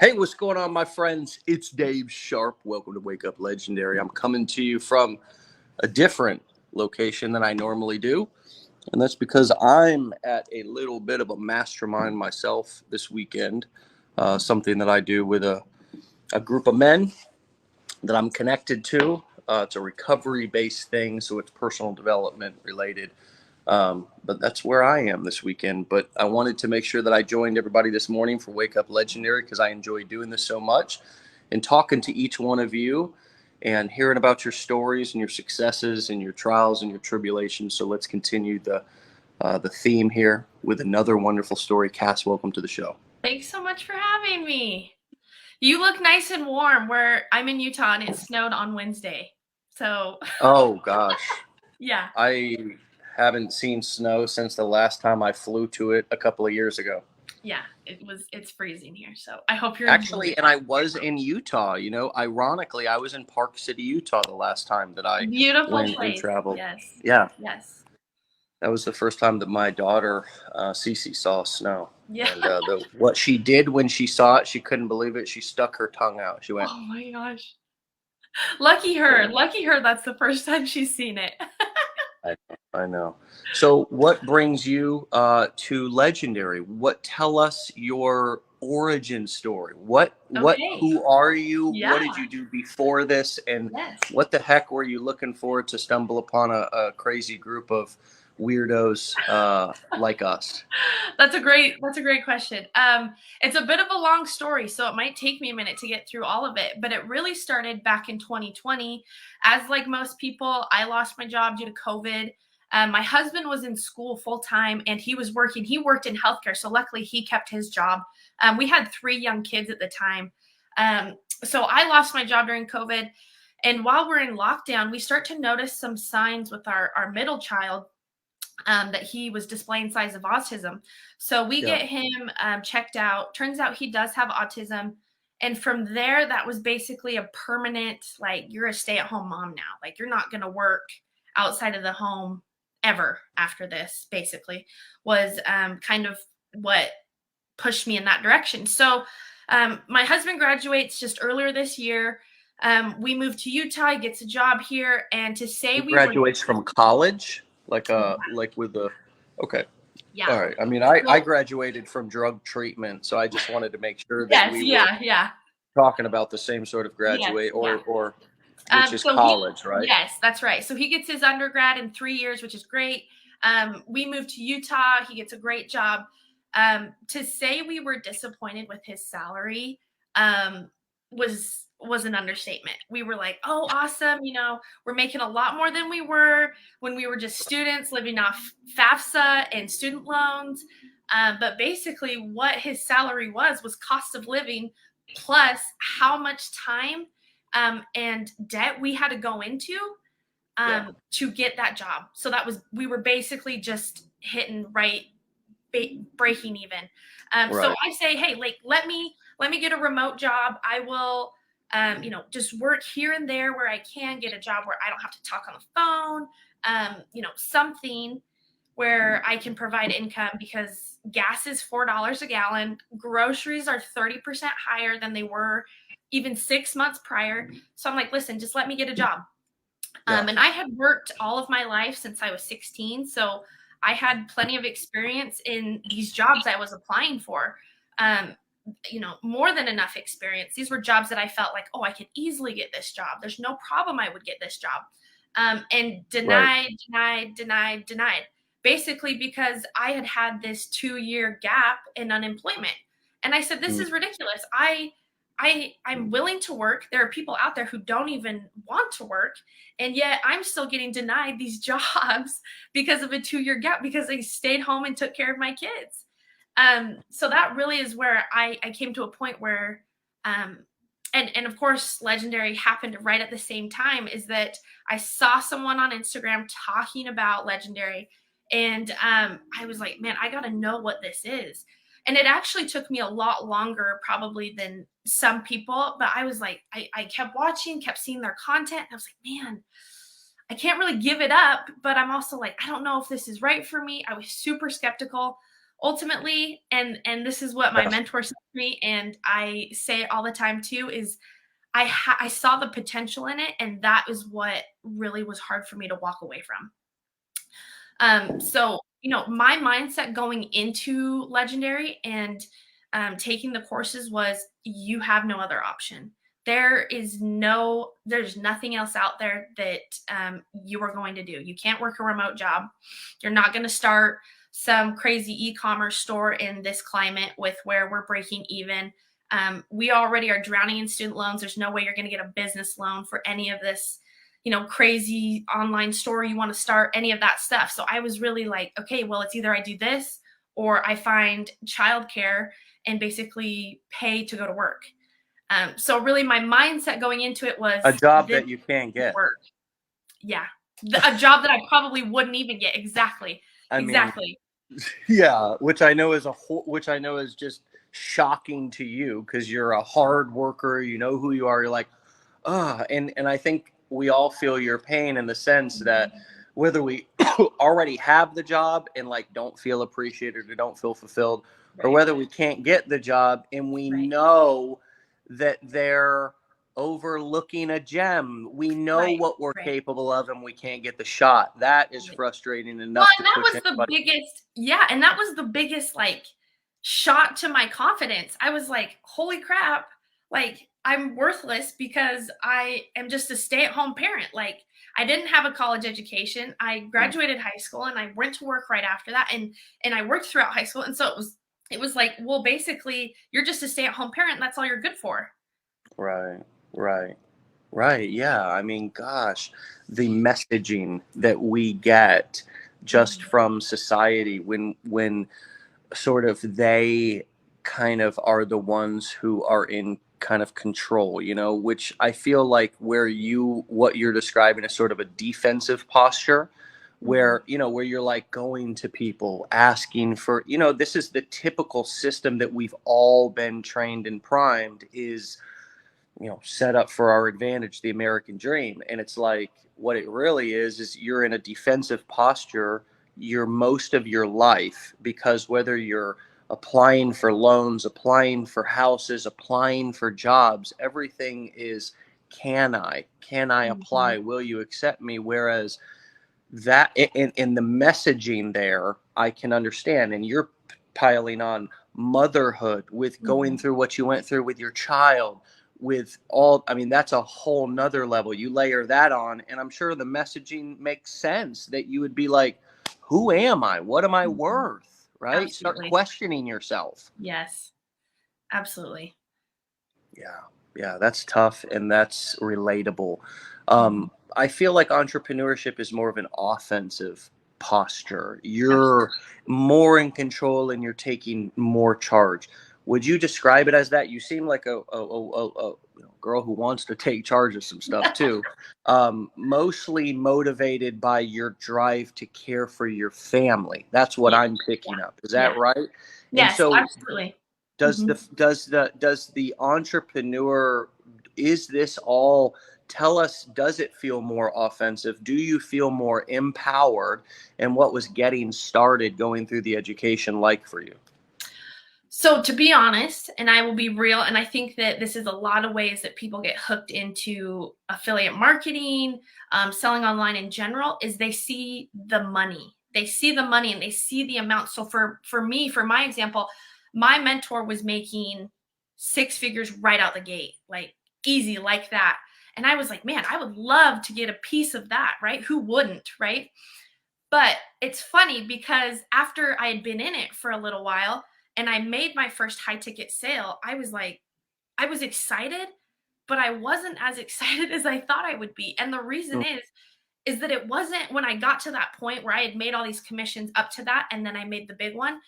Hey, what's going on, my friends? It's Dave Sharpe. Welcome to Wake Up Legendary. I'm coming to you from a different location than I normally do, and that's because I'm at a little bit of a mastermind myself this weekend. Something that I do with a group of men that I'm connected to. It's a recovery-based thing, so it's personal development related. But that's where I am this weekend. But I wanted to make sure that I joined everybody this morning for Wake Up Legendary because I enjoy doing this so much and talking to each one of you and hearing about your stories and your successes and your trials and your tribulations. So let's continue the theme here with another wonderful story. Cass, welcome to the show. Thanks so much for having me. You look nice and warm. Where I'm in Utah and it snowed on Wednesday. So Oh gosh, yeah. I haven't seen snow since the last time I flew to it a couple of years ago. Yeah, it's freezing here. So I hope you're enjoying Actually, it. and I was in Utah, ironically, I was in Park City, Utah the last time that I Beautiful went and place. traveled. Yes. Yeah, Yes. that was the first time that my daughter, Cece, saw snow. Yeah. And what she did when she saw it, she couldn't believe it. She stuck her tongue out. She went, Oh my gosh. Lucky her. Lucky her that's the first time she's seen it. I know. So what brings you to Legendary? Tell us your origin story. Okay. Who are you? Yeah. What did you do before this? And Yes. what the heck were you looking for to stumble upon a crazy group of weirdos like us? That's a great question. It's a bit of a long story, so it might take me a minute to get through all of it, but it really started back in 2020. As like most people, I lost my job due to COVID. My husband was in school full time and he was working. He worked in healthcare, so luckily he kept his job. We had 3 young kids at the time. So I lost my job during COVID. And while we're in lockdown, we start to notice some signs with our middle child, that he was displaying signs of autism. So we Yeah. get him checked out. Turns out he does have autism. And from there, that was basically a permanent, like, you're a stay-at-home mom now. Like, you're not going to work outside of the home ever after this, basically, was kind of what pushed me in that direction. So my husband graduates just earlier this year. We moved to Utah. He gets a job here. And to say He we were... graduates from college, like with the okay. Yeah. All right. I mean, I graduated from drug treatment, so I just wanted to make sure that Yes, we were yeah. talking about the same sort of graduate or which is college, right? Yes, that's right. So he gets his undergrad in 3 years, which is great. We moved to Utah. He gets a great job. To say we were disappointed with his salary was an understatement. We were like, oh, awesome. We're making a lot more than we were when we were just students living off FAFSA and student loans. But basically what his salary was cost of living plus how much time and debt we had to go into to get that job. So we were basically just hitting breaking even. Right. So I say, hey, like, let me get a remote job. I will, just work here and there where I can get a job where I don't have to talk on the phone, something where I can provide income, because gas is $4 a gallon. Groceries are 30% higher than they were even 6 months prior. So I'm like, listen, just let me get a job. And I had worked all of my life since I was 16. So I had plenty of experience in these jobs I was applying for. More than enough experience. These were jobs that I felt like, oh, I could easily get this job. There's no problem I would get this job. And denied. Basically because I had this 2-year gap in unemployment. And I said, this is ridiculous. I'm willing to work. There are people out there who don't even want to work. And yet I'm still getting denied these jobs because of a 2-year gap, because I stayed home and took care of my kids. So that really is where I came to a point where, and of course, Legendary happened right at the same time, is that I saw someone on Instagram talking about Legendary. And I was like, man, I got to know what this is. And it actually took me a lot longer probably than some people, but I was like, I kept watching, kept seeing their content. And I was like, man, I can't really give it up, but I'm also like, I don't know if this is right for me. I was super skeptical. ultimately, and this is what my mentor said to me, and I say it all the time too, is I saw the potential in it, and that is what really was hard for me to walk away from. So, you know, my mindset going into Legendary and taking the courses was you have no other option. There's nothing else out there that you are going to do. You can't work a remote job. You're not going to start some crazy e-commerce store in this climate with where we're breaking even. We already are drowning in student loans. There's no way you're going to get a business loan for any of this, you know, crazy online store you want to start, any of that stuff. So I was really like, okay, well, it's either I do this or I find childcare and basically pay to go to work. So really my mindset going into it was a job that you can't get. Work. Yeah. A job that I probably wouldn't even get. Exactly. Exactly. Yeah. Which I know is just shocking to you because you're a hard worker. You know who you are. You're like, and I think we all feel your pain in the sense that whether we already have the job and like don't feel appreciated or don't feel fulfilled, or whether we can't get the job and we know that they're overlooking a gem. We know what we're capable of and we can't get the shot. That is frustrating enough. Well, and that was the biggest, and that was the biggest like shot to my confidence. I was like, holy crap, like I'm worthless because I am just a stay-at-home parent. Like I didn't have a college education. I graduated high school and I went to work right after that, and I worked throughout high school. And so it was like, well, basically you're just a stay-at-home parent and that's all you're good for. Right. Yeah. I mean, gosh, the messaging that we get just from society when sort of they kind of are the ones who are in kind of control, you know, which I feel like what you're describing is sort of a defensive posture where, you know, where you're like going to people asking for, you know, this is the typical system that we've all been trained and primed is, you know, set up for our advantage, the American dream. And it's like, what it really is you're in a defensive posture most of your life, because whether you're applying for loans, applying for houses, applying for jobs, everything is, can I apply? Will you accept me? Whereas that in the messaging there, I can understand. And you're piling on motherhood with going through what you went through with your child, with all, I mean, that's a whole nother level. You layer that on, and I'm sure the messaging makes sense that you would be like, who am I? What am I worth? Right? Absolutely. Start questioning yourself. Yes, absolutely. Yeah, that's tough and that's relatable. I feel like entrepreneurship is more of an offensive posture. You're more in control and you're taking more charge. Would you describe it as that? You seem like a girl who wants to take charge of some stuff too. Mostly motivated by your drive to care for your family. That's what I'm picking up. Is that right? Yes, and so absolutely. does the entrepreneur, is this all, tell us, does it feel more offensive? Do you feel more empowered? And what was getting started going through the education like for you? So to be honest, and I will be real, and I think that this is a lot of ways that people get hooked into affiliate marketing, selling online in general, is they see the money. They see the money and they see the amount. So for me, for my example, my mentor was making 6 figures right out the gate, like easy like that. And I was like, man, I would love to get a piece of that, right? Who wouldn't, right? But it's funny because after I had been in it for a little while and I made my first high ticket sale, I was like, I was excited, but I wasn't as excited as I thought I would be. And the reason is that it wasn't when I got to that point where I had made all these commissions up to that and then I made the big one.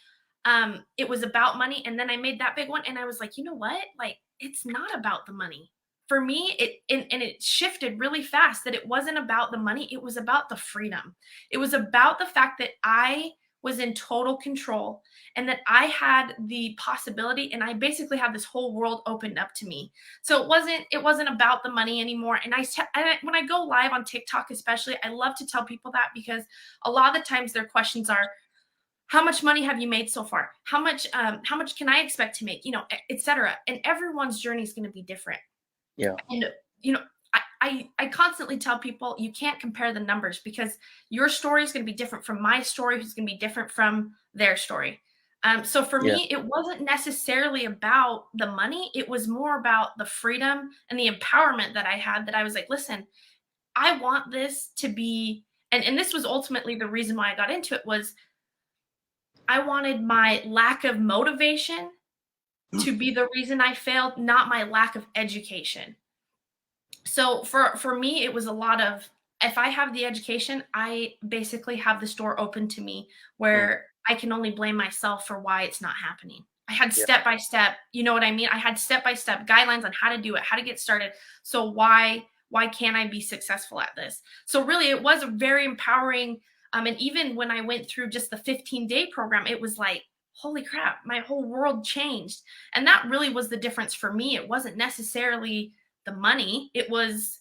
It was about money, and then I made that big one and I was like, you know what? Like, it's not about the money. For me, it shifted really fast that it wasn't about the money, it was about the freedom. It was about the fact that I was in total control and that I had the possibility, and I basically had this whole world opened up to me. So it wasn't about the money anymore. And when I go live on TikTok especially, I love to tell people that because a lot of the times their questions are, how much money have you made so far? How much can I expect to make? You know, etc. And everyone's journey is going to be different. Yeah. And you know, I constantly tell people you can't compare the numbers because your story is going to be different from my story, who's going to be different from their story. So for Yeah. me, it wasn't necessarily about the money. It was more about the freedom and the empowerment that I had, that I was like, listen, I want this to be, and this was ultimately the reason why I got into it, was I wanted my lack of motivation to be the reason I failed, not my lack of education. So for me, it was a lot of, if I have the education, I basically have this door open to me Mm. where I can only blame myself for why it's not happening. I had Yeah. step by step, you know what I mean? I had step by step guidelines on how to do it, how to get started. So why can't I be successful at this? So really, it was a very empowering. And even when I went through just the 15-day program, it was like, holy crap, my whole world changed. And that really was the difference for me. It wasn't necessarily the money. It was,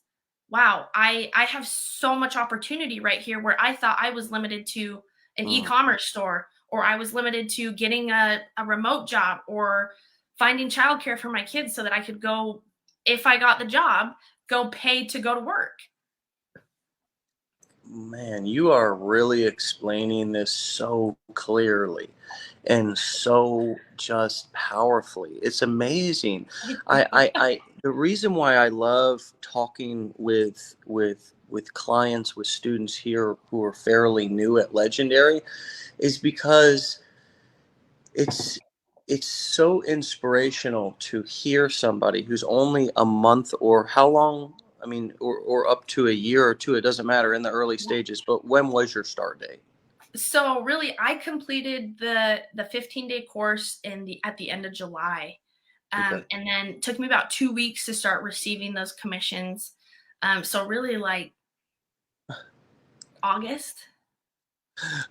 wow, I have so much opportunity right here, where I thought I was limited to an Mm. e-commerce store, or I was limited to getting a remote job, or finding childcare for my kids so that I could go, if I got the job, go pay to go to work. Man, you are really explaining this so clearly and so just powerfully. It's amazing. The reason why I love talking with clients, with students here who are fairly new at Legendary, is because it's it's so inspirational to hear somebody who's only a month, or how long, I mean, or up to a year or two, it doesn't matter, in the early stages. But when was your start date? So really, I completed the 15-day course at the end of July. Okay. And then it took me about 2 weeks to start receiving those commissions. So really, like August.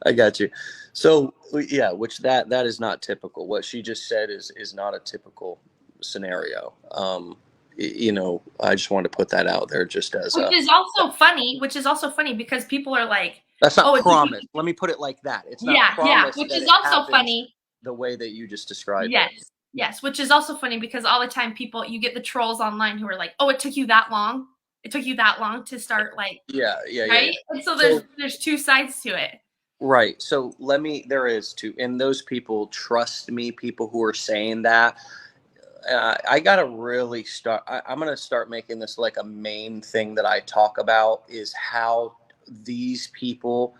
I got you. So yeah, which that is not typical. What she just said is not a typical scenario. You know, I just wanted to put that out there just as Which a, is also funny, because people are like, that's not "Oh, it took you." promise. Let me put it like that. It's not Yeah, yeah, promise which that is it also happens funny. the way that you just described it. Yes, yes, which is also funny because all the time people, you get the trolls online who are like, "Oh, it took you that long? It took you that long to start, like," Yeah, yeah, yeah, yeah. right? And so So there's two sides to it. right. So there is two, and those people, trust me, people who are saying that, I gotta really start. I'm gonna start making this like a main thing that I talk about, is how these people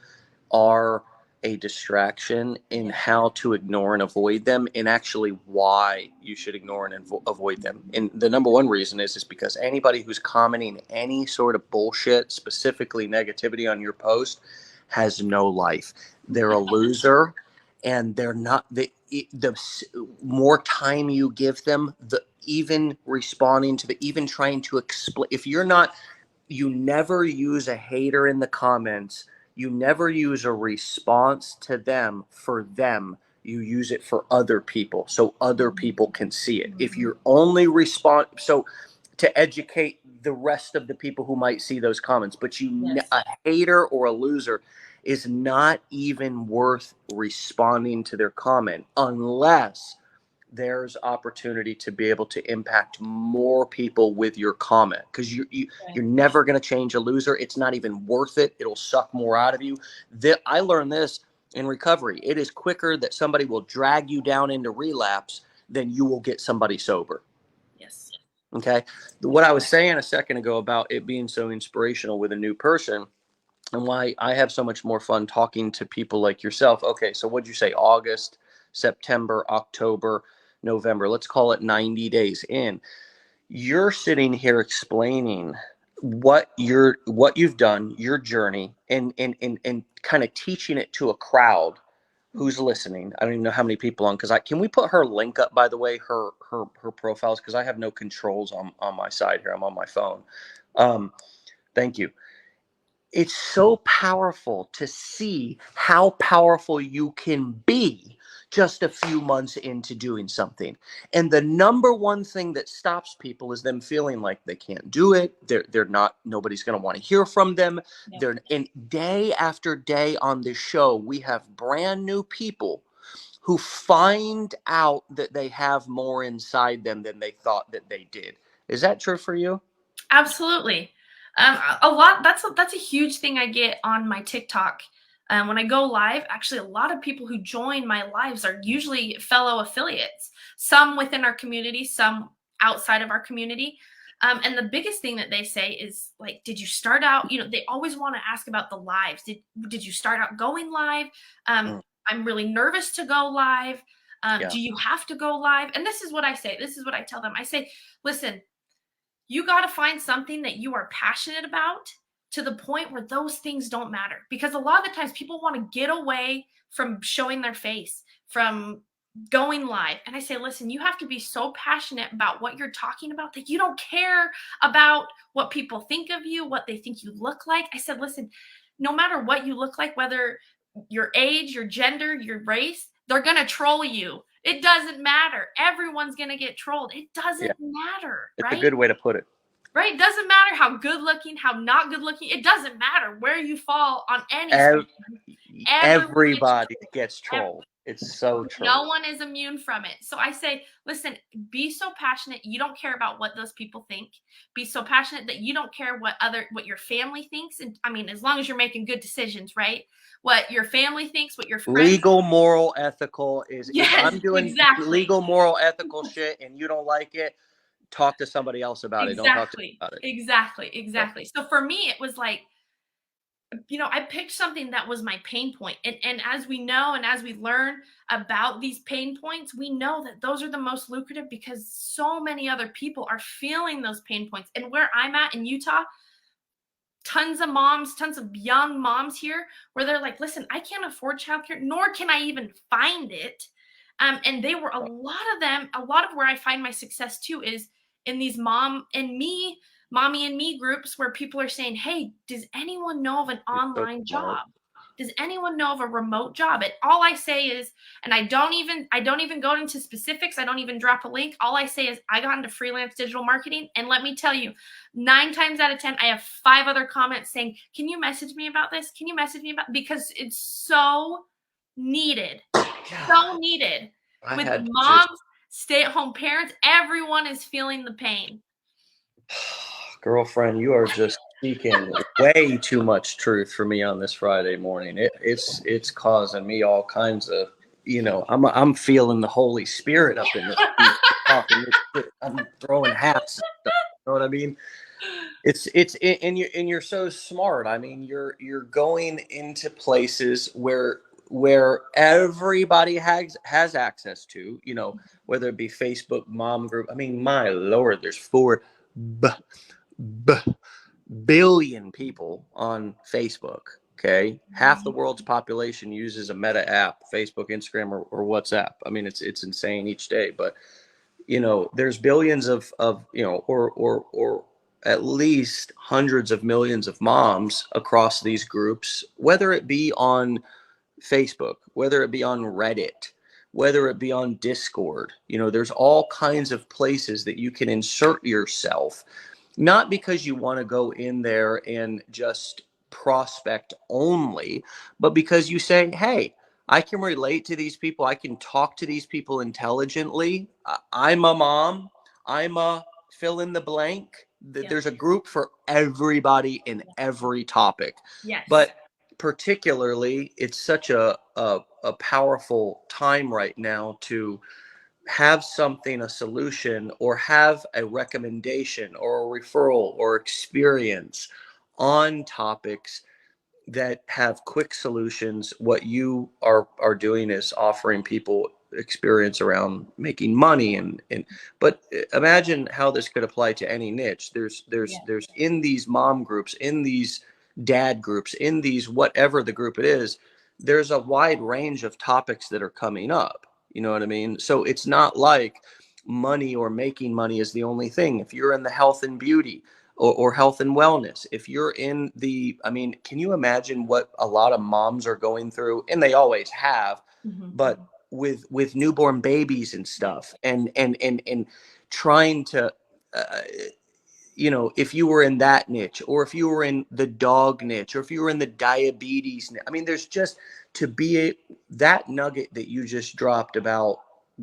are a distraction, in Yeah. how to ignore and avoid them, and actually why you should ignore and avoid them. And the number one reason is because anybody who's commenting any sort of bullshit, specifically negativity, on your post has no life. They're a loser, and they're not the more time you give them, the even responding to the, even trying to explain, if you're not, you never use a hater in the comments. You never use a response to them for them. You use it for other people so other people can see it. If you're only respond, so to educate the rest of the people who might see those comments, but Yes. a hater or a loser is not even worth responding to their comment unless there's opportunity to be able to impact more people with your comment, because Right. you're never going to change a loser. It's not even worth it. It'll suck more out of you. I learned this in recovery. It is quicker that somebody will drag you down into relapse than you will get somebody sober. Yes. Okay. What I was saying a second ago about it being so inspirational with a new person, and why I have so much more fun talking to people like yourself. Okay, so what'd you say? August, September, October, November. Let's call it 90 days in. You're sitting here explaining what you've done, your journey, and kind of teaching it to a crowd who's listening. I don't even know how many people on, because I can we put her link up, by the way, her profiles, because I have no controls on my side here. I'm on my phone. Thank you. It's so powerful to see how powerful you can be just a few months into doing something. And the number one thing that stops people is them feeling like they can't do it. They're not, nobody's going to want to hear from them. Yeah. And day after day on this show, we have brand new people who find out that they have more inside them than they thought that they did. Is that true for you? Absolutely. A lot. That's a huge thing I get on my TikTok. When I go live, actually, a lot of people who join my lives are usually fellow affiliates. Some within our community, some outside of our community. And the biggest thing that they say is like, did you start out? You know, they always want to ask about the lives. Did you start out going live? I'm really nervous to go live. Yeah. Do you have to go live? And this is what I say. This is what I tell them. I say, listen, you got to find something that you are passionate about to the point where those things don't matter. Because a lot of the times people want to get away from showing their face, from going live. And I say, listen, you have to be so passionate about what you're talking about that you don't care about what people think of you, what they think you look like. I said, listen, no matter what you look like, whether your age, your gender, your race, they're going to troll you. It doesn't matter. Everyone's going to get trolled. It doesn't matter. It's right? a good way to put it. Right? It doesn't matter how good looking, how not good looking. It doesn't matter where you fall on any everybody gets trolled. It's so true. No one is immune from it. So I say, listen, be so passionate. You don't care about what those people think. Be so passionate that you don't care what your family thinks. And I mean, as long as you're making good decisions, right? What your family thinks, what your friends legal, moral, ethical is. Yes, if I'm doing legal, moral, ethical shit and you don't like it, talk to somebody else about it. Don't talk to me about it. Exactly. So for me, it was like, you know, I picked something that was my pain point. And as we know, and as we learn about these pain points, we know that those are the most lucrative because so many other people are feeling those pain points. And where I'm at in Utah, tons of moms, tons of young moms here where they're like, listen, I can't afford childcare, nor can I even find it. And they were a lot of where I find my success too is in these mommy and me groups where people are saying, hey, does anyone know of an online job? Does anyone know of a remote job? And all I say is, and I don't even go into specifics. I don't even drop a link. All I say is I got into freelance digital marketing. And let me tell you, 9 times out of 10, I have 5 other comments saying, can you message me about this? Can you message me about, because it's so needed. So needed. With moms, stay-at-home parents, everyone is feeling the pain. Girlfriend, you are just speaking way too much truth for me on this Friday morning. It's causing me all kinds of, you know, I'm feeling the Holy Spirit up in this. I'm throwing hats. You know what I mean? And you're so smart. I mean, you're going into places where everybody has access to, you know, whether it be Facebook mom group. I mean, my Lord, there's 4 billion people on Facebook. Okay, half the world's population uses a meta app, Facebook, Instagram, or WhatsApp. I mean, it's insane each day. But you know, there's billions of you know, or at least hundreds of millions of moms across these groups, whether it be on Facebook, whether it be on Reddit, whether it be on Discord. You know, there's all kinds of places that you can insert yourself. Not because you want to go in there and just prospect only, but because you say, hey, I can relate to these people. I can talk to these people intelligently. I'm a mom. I'm a fill in the blank. There's a group for everybody in every topic. Yes. But particularly, it's such a powerful time right now to have something, a solution, or have a recommendation or a referral or experience on topics that have quick solutions. What you are doing is offering people experience around making money but imagine how this could apply to any niche. There's in these mom groups, in these dad groups, in these whatever the group it is, there's a wide range of topics that are coming up. You know what I mean? So it's not like money or making money is the only thing. If you're in the health and beauty or health and wellness, if you're in I mean, can you imagine what a lot of moms are going through? And they always have, but with newborn babies and stuff, and trying to if you were in that niche, or if you were in the dog niche, or if you were in the diabetes niche. I mean, there's just to be that nugget that you just dropped about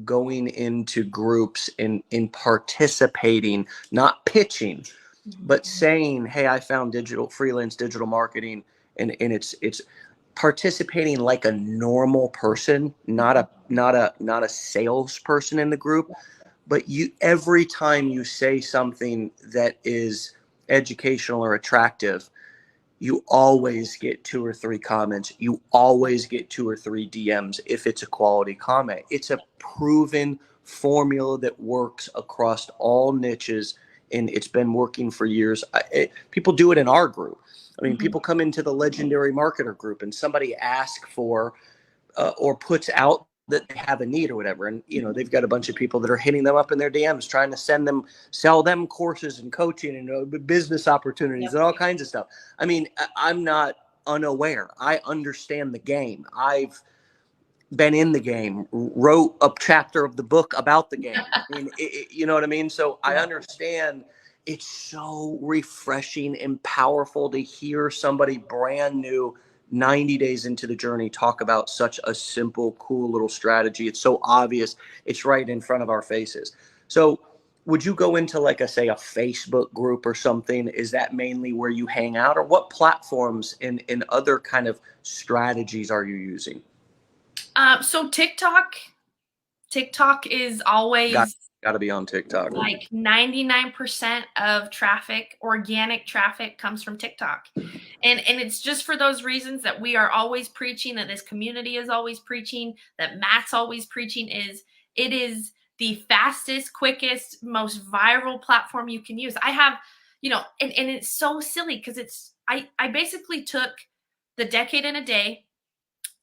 going into groups and in participating, not pitching, but saying, hey, I found freelance digital marketing, and it's participating like a normal person, not a salesperson in the group. But every time you say something that is educational or attractive, you always get 2 or 3 comments. You always get 2 or 3 DMs if it's a quality comment. It's a proven formula that works across all niches, and it's been working for years. People do it in our group. I mean, people come into the Legendary Marketer group, and somebody asks for or puts out that they have a need or whatever, and they've got a bunch of people that are hitting them up in their DMs trying to sell them courses and coaching and business opportunities and all kinds of stuff. I mean, I'm not unaware. I understand the game. I've been in the game, wrote a chapter of the book about the game. I mean, you know what I mean? So I understand. It's so refreshing and powerful to hear somebody brand new 90 days into the journey talk about such a simple, cool little strategy. It's so obvious. It's right in front of our faces. So would you go into, like, a Facebook group or something? Is that mainly where you hang out, or what platforms and other kind of strategies are you using? So TikTok is always got to be on TikTok. Like 99% of traffic, organic traffic, comes from TikTok. And it's just for those reasons that we are always preaching, that this community is always preaching, that Matt's always preaching, it is the fastest, quickest, most viral platform you can use. I have, and it's so silly because I basically took the decade in a day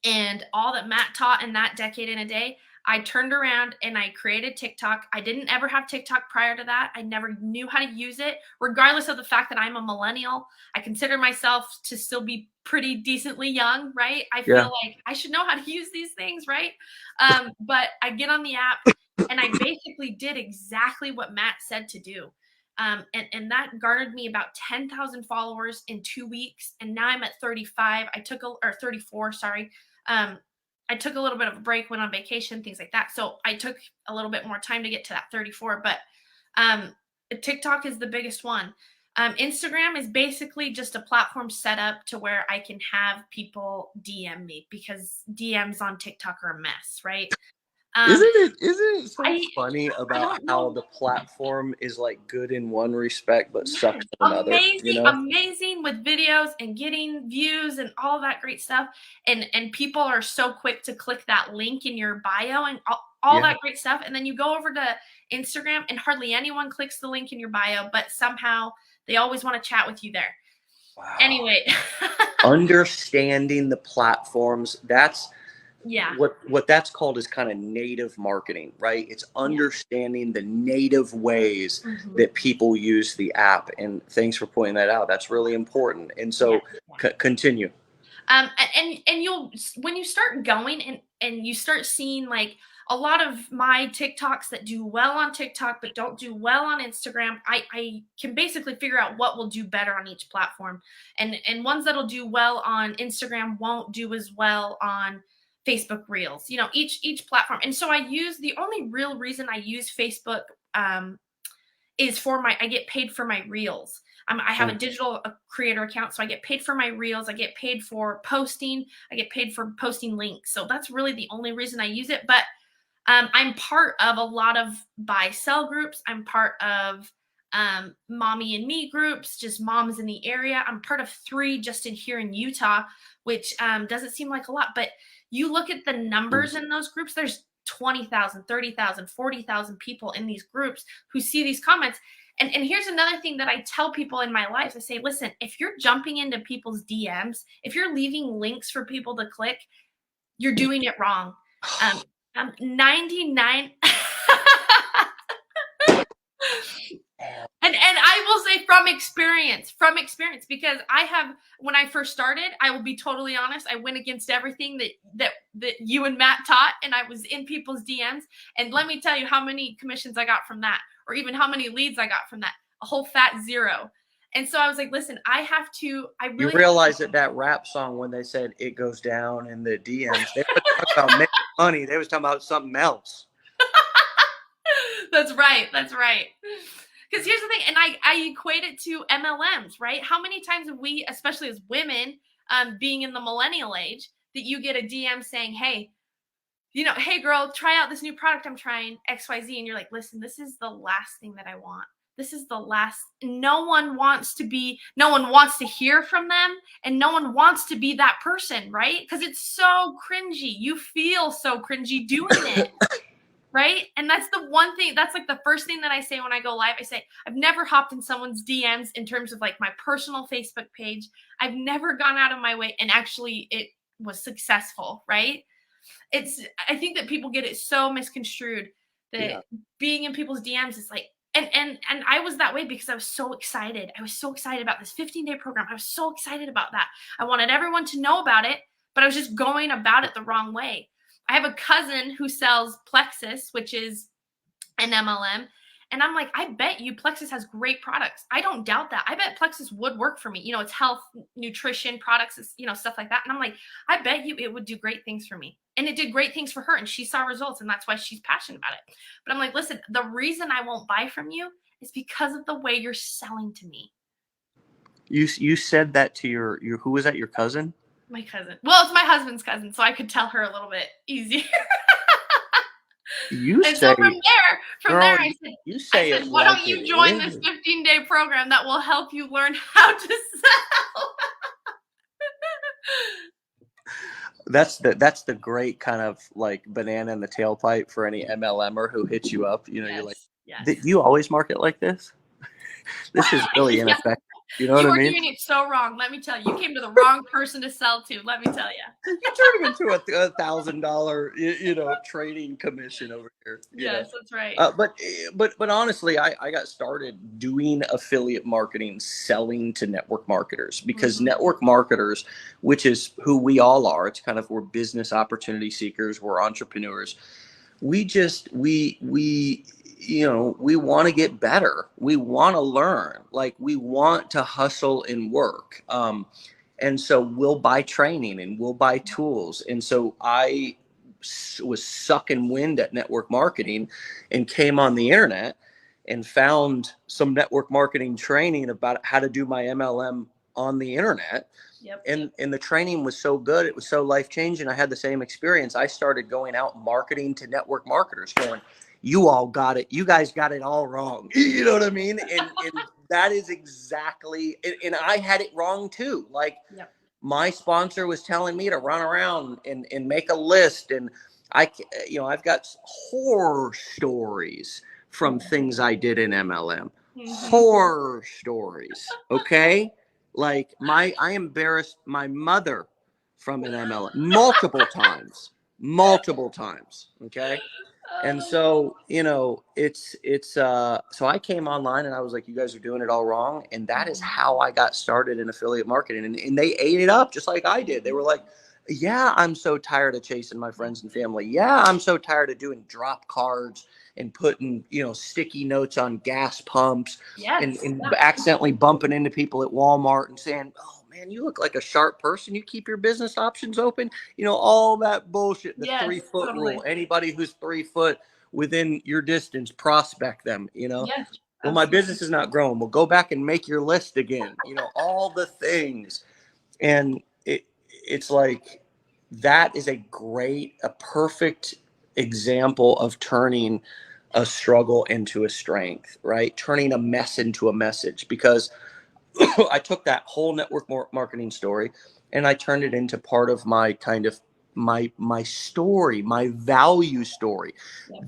and all that Matt taught in that decade in a day. I turned around and I created TikTok. I didn't ever have TikTok prior to that. I never knew how to use it, regardless of the fact that I'm a millennial. I consider myself to still be pretty decently young, right? I feel like I should know how to use these things, right? But I get on the app and I basically did exactly what Matt said to do. And that garnered me about 10,000 followers in 2 weeks. And now I'm at 35. Or 34, sorry. I took a little bit of a break, went on vacation, things like that. So I took a little bit more time to get to that 34, but TikTok is the biggest one. Instagram is basically just a platform set up to where I can have people DM me, because DMs on TikTok are a mess, right? Isn't it so funny about how the platform is like good in one respect but sucks in another? Amazing with videos and getting views and all that great stuff, and people are so quick to click that link in your bio and all that great stuff, and then you go over to Instagram and hardly anyone clicks the link in your bio, but somehow they always want to chat with you there. Wow. Anyway, understanding the platforms, that's what that's called is kind of native marketing, right? It's understanding the native ways that people use the app. And thanks for pointing that out. That's really important. And so continue. And you'll, when you start going and you start seeing, like, a lot of my TikToks that do well on TikTok but don't do well on Instagram, I can basically figure out what will do better on each platform. And ones that'll do well on Instagram won't do as well on Facebook Reels, each platform. And so the only real reason I use Facebook is I get paid for my Reels. I have a digital creator account, so I get paid for my Reels. I get paid for posting. I get paid for posting links. So that's really the only reason I use it. But I'm part of a lot of buy-sell groups. I'm part of mommy and me groups, just moms in the area. I'm part of 3 just here in Utah, which doesn't seem like a lot, but you look at the numbers in those groups, there's 20,000, 30,000, 40,000 people in these groups who see these comments. And here's another thing that I tell people in my life. I say, listen, if you're jumping into people's DMs, if you're leaving links for people to click, you're doing it wrong. 99 and I will say from experience, because when I first started, I will be totally honest, I went against everything that you and Matt taught, and I was in people's DMs, and let me tell you how many commissions I got from that, or even how many leads I got from that. A whole fat zero. And so I was like, listen, I really You realize that rap song, when they said it goes down in the DMs, they were talking about making money. They was talking about something else. That's right. Because here's the thing, and I equate it to MLMs, right? How many times have we, especially as women, being in the millennial age, that you get a DM saying, hey, hey girl, try out this new product I'm trying, XYZ, and you're like, listen, this is the last thing that I want. This is the last. No one wants to hear from them, and no one wants to be that person, right? Because it's so cringy. You feel so cringy doing it. Right? And that's the one thing, that's like the first thing that I say when I go live. I say, I've never hopped in someone's DMs in terms of like my personal Facebook page. I've never gone out of my way, and actually it was successful, right? I think that people get it so misconstrued that being in people's DMs is like, and I was that way because I was so excited. I was so excited about this 15-day program. I was so excited about that. I wanted everyone to know about it, but I was just going about it the wrong way. I have a cousin who sells Plexus, which is an MLM. And I'm like, I bet you Plexus has great products. I don't doubt that. I bet Plexus would work for me. It's health, nutrition products, stuff like that. And I'm like, I bet you it would do great things for me. And it did great things for her, and she saw results, and that's why she's passionate about it. But I'm like, listen, the reason I won't buy from you is because of the way you're selling to me. You said that to your who was that, your cousin? My cousin. Well, it's my husband's cousin, so I could tell her a little bit easier. So from there, I said, why don't you join this 15-day program that will help you learn how to sell? That's the great kind of like banana in the tailpipe for any MLMer who hits you up. You're like, do you always market like this? This is really ineffective. You know what I mean? You are doing it so wrong. Let me tell you, you came to the wrong person to sell to. Let me tell you. You turned him into a $1,000, trading commission over here. Yes, that's right. But honestly, I got started doing affiliate marketing, selling to network marketers, because network marketers, which is who we all are, it's kind of, we're business opportunity seekers, we're entrepreneurs. We want to get better. We want to learn. Like, we want to hustle and work. And so we'll buy training and we'll buy tools. And so I was sucking wind at network marketing and came on the internet and found some network marketing training about how to do my MLM on the internet. Yep. And the training was so good. It was so life-changing. I had the same experience. I started going out marketing to network marketers, going, you all got it. You guys got it all wrong. You know what I mean? And that is exactly, and I had it wrong too. Like, my sponsor was telling me to run around and make a list. And I've got horror stories from things I did in MLM. Horror stories. Okay. Like, I embarrassed my mother from an MLM multiple times. Okay. And so, so I came online and I was like, you guys are doing it all wrong. And that is how I got started in affiliate marketing. And they ate it up just like I did. They were like, yeah, I'm so tired of chasing my friends and family. Yeah, I'm so tired of doing drop cards and putting, sticky notes on gas pumps and accidentally bumping into people at Walmart and saying, oh man, you look like a sharp person. You keep your business options open. All that bullshit, the 3-foot rule. Anybody who's 3 foot within your distance, prospect them, Well, my business is not growing. Well, go back and make your list again, all the things. And it's like, that is a perfect example of turning a struggle into a strength, right? Turning a mess into a message, because I took that whole network marketing story and I turned it into part of my kind of my story, my value story.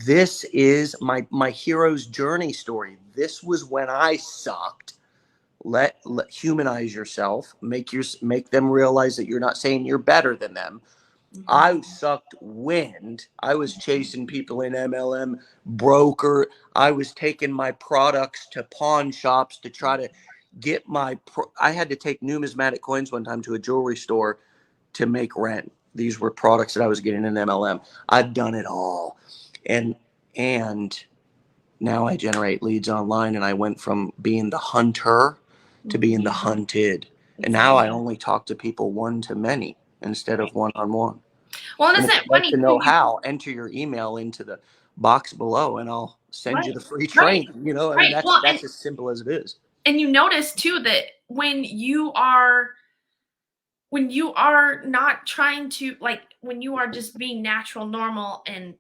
This is my hero's journey story. This was when I sucked. Let humanize yourself, make them realize that you're not saying you're better than them. I sucked wind. I was chasing people in MLM, broker. I was taking my products to pawn shops to try to get I had to take numismatic coins one time to a jewelry store to make rent. These were products that I was getting in MLM. I've done it all. And now I generate leads online, and I went from being the hunter to being the hunted. And now I only talk to people one to many instead of one-on-one. Well, And isn't if it you'd like funny? to know how, enter your email into the box below and I'll send you the free training. You know, I mean, Well, that's as simple as it is. And you notice too that when you are not trying to, like, when you are just being natural, normal, and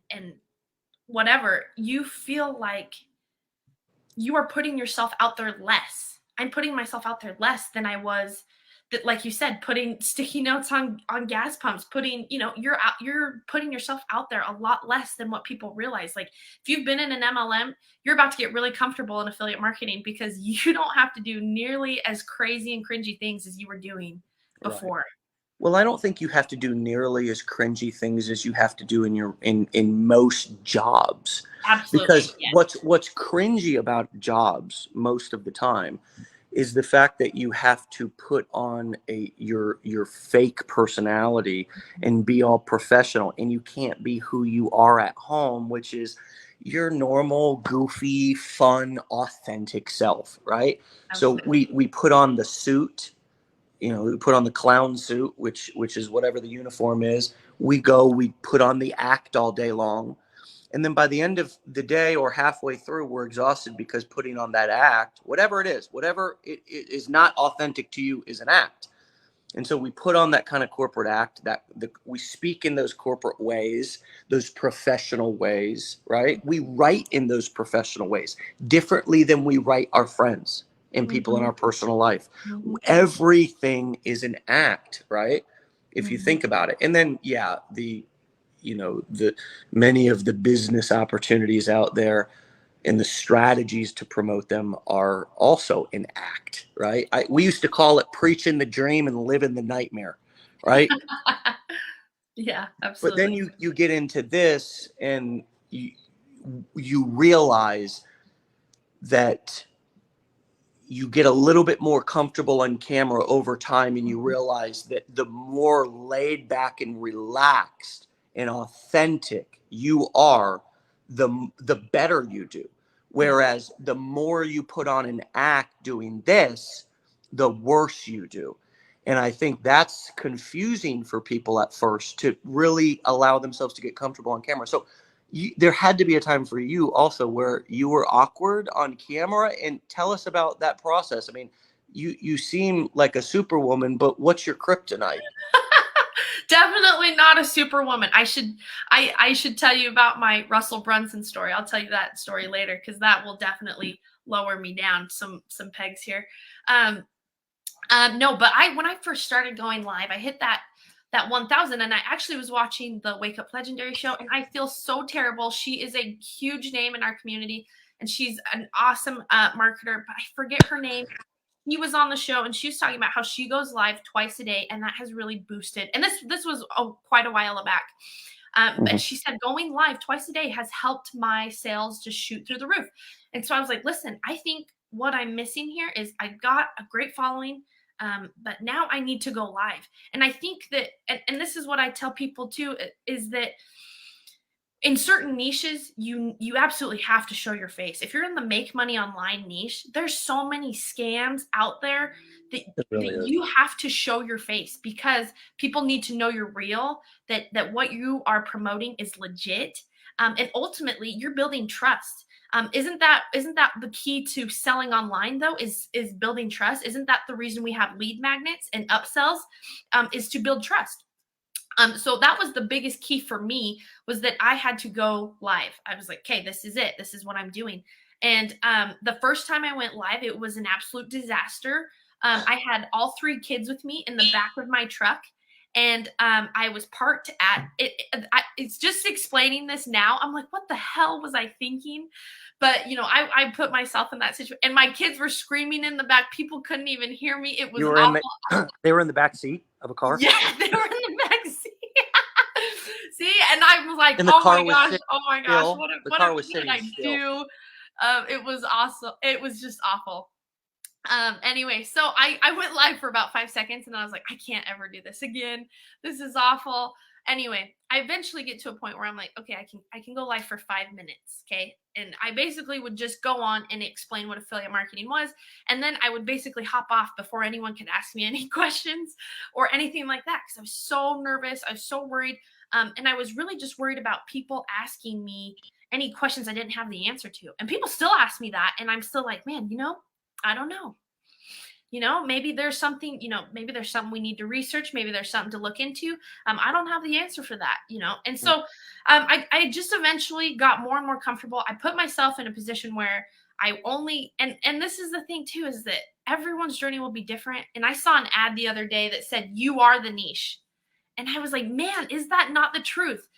whatever, you feel like you are putting yourself out there less. I'm putting myself out there less than I was, that, like you said, putting sticky notes on gas pumps, putting, you're putting yourself out there a lot less than what people realize. Like, if you've been in an MLM, you're about to get really comfortable in affiliate marketing, because you don't have to do nearly as crazy and cringy things as you were doing before. Right. Well, I don't think you have to do nearly as cringy things as you have to do in most jobs. Absolutely. Because what's cringy about jobs most of the time is the fact that you have to put on your fake personality and be all professional, and you can't be who you are at home, which is your normal, goofy, fun, authentic self, right? Absolutely. So we put on the suit, we put on the clown suit, which is whatever the uniform is. We put on the act all day long. And then by the end of the day or halfway through, we're exhausted because putting on that act, whatever it is not authentic to you, is an act. And so we put on that kind of corporate act, we speak in those corporate ways, those professional ways, right? We write in those professional ways differently than we write our friends and people in our personal life. Everything is an act, right? If you think about it. And then, the many of the business opportunities out there and the strategies to promote them are also an act, right? We used to call it preaching the dream and living the nightmare, right? Yeah, absolutely. But then you get into this and you realize that you get a little bit more comfortable on camera over time, and you realize that the more laid back and relaxed and authentic you are, the better you do. Whereas the more you put on an act doing this, the worse you do. And I think that's confusing for people at first, to really allow themselves to get comfortable on camera. So there had to be a time for you also where you were awkward on camera, and tell us about that process. I mean, you seem like a superwoman, but what's your kryptonite? Definitely not a superwoman. I should tell you about my Russell Brunson story. I'll tell you that story later, because that will definitely lower me down some pegs here. No, but when I first started going live, I hit that 1,000, and I actually was watching the Wake Up Legendary show, and I feel so terrible. She is a huge name in our community, and she's an awesome marketer, but I forget her name. He was on the show, and she was talking about how she goes live twice a day, and that has really boosted. And this was quite a while back. And she said going live twice a day has helped my sales just shoot through the roof. And so I was like, listen, I think what I'm missing here is I've got a great following, but now I need to go live. And I think that, and this is what I tell people too, is that in certain niches, you absolutely have to show your face. If you're in the make money online niche, there's so many scams out there that you have to show your face, because people need to know you're real, that what you are promoting is legit. And ultimately, you're building trust. Isn't that the key to selling online, though, is building trust? Isn't that the reason we have lead magnets and upsells, is to build trust? So that was the biggest key for me, was that I had to go live. I was like, okay, this is it. This is what I'm doing. And the first time I went live, it was an absolute disaster. I had all 3 kids with me in the back of my truck, and I was parked at it. It's just explaining this now, I'm like, what the hell was I thinking? But I put myself in that situation, and my kids were screaming in the back. People couldn't even hear me. It was awful. They were in the back seat of a car? Yeah, they were in the back seat. See, and I was like, And the car was oh my gosh, still. The what car was did sitting I still. do? It was awesome. It was just awful. Anyway, so I went live for about 5 seconds and I was like, I can't ever do this again. This is awful. Anyway, I eventually get to a point where I'm like, okay, I can go live for 5 minutes. Okay. And I basically would just go on and explain what affiliate marketing was. And then I would basically hop off before anyone could ask me any questions or anything like that. Cause I was so nervous. I was so worried. And I was really just worried about people asking me any questions I didn't have the answer to. And people still ask me that. And I'm still like, man, I don't know. Maybe there's something, maybe there's something we need to research. Maybe there's something to look into. I don't have the answer for that. And so I just eventually got more and more comfortable. I put myself in a position where I only, and this is the thing too, is that everyone's journey will be different. And I saw an ad the other day that said, you are the niche. And I was like, man, is that not the truth?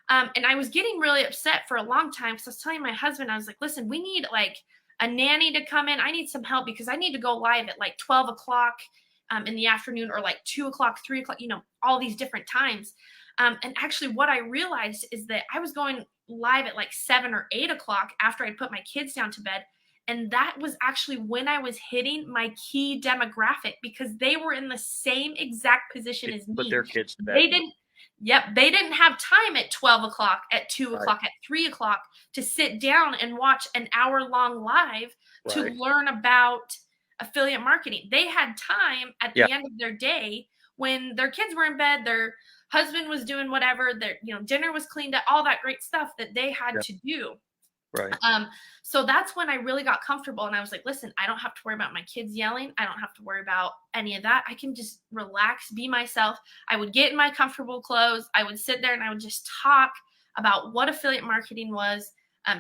And I was getting really upset for a long time. So I was telling my husband, I was like, listen, we need like a nanny to come in. I need some help because I need to go live at like 12 o'clock in the afternoon or like 2 o'clock, 3 o'clock, all these different times. And actually what I realized is that I was going live at like 7 or 8 o'clock after I'd put my kids down to bed. And that was actually when I was hitting my key demographic because they were in the same exact position as me. Put their kids to bed. They didn't have time at 12 o'clock, at 2 o'clock, at 3 o'clock to sit down and watch an hour-long live to learn about affiliate marketing. They had time at the end of their day when their kids were in bed, their husband was doing whatever, their dinner was cleaned up, all that great stuff that they had to do. Right. So that's when I really got comfortable and I was like, listen, I don't have to worry about my kids yelling. I don't have to worry about any of that. I can just relax, be myself. I would get in my comfortable clothes. I would sit there and I would just talk about what affiliate marketing was,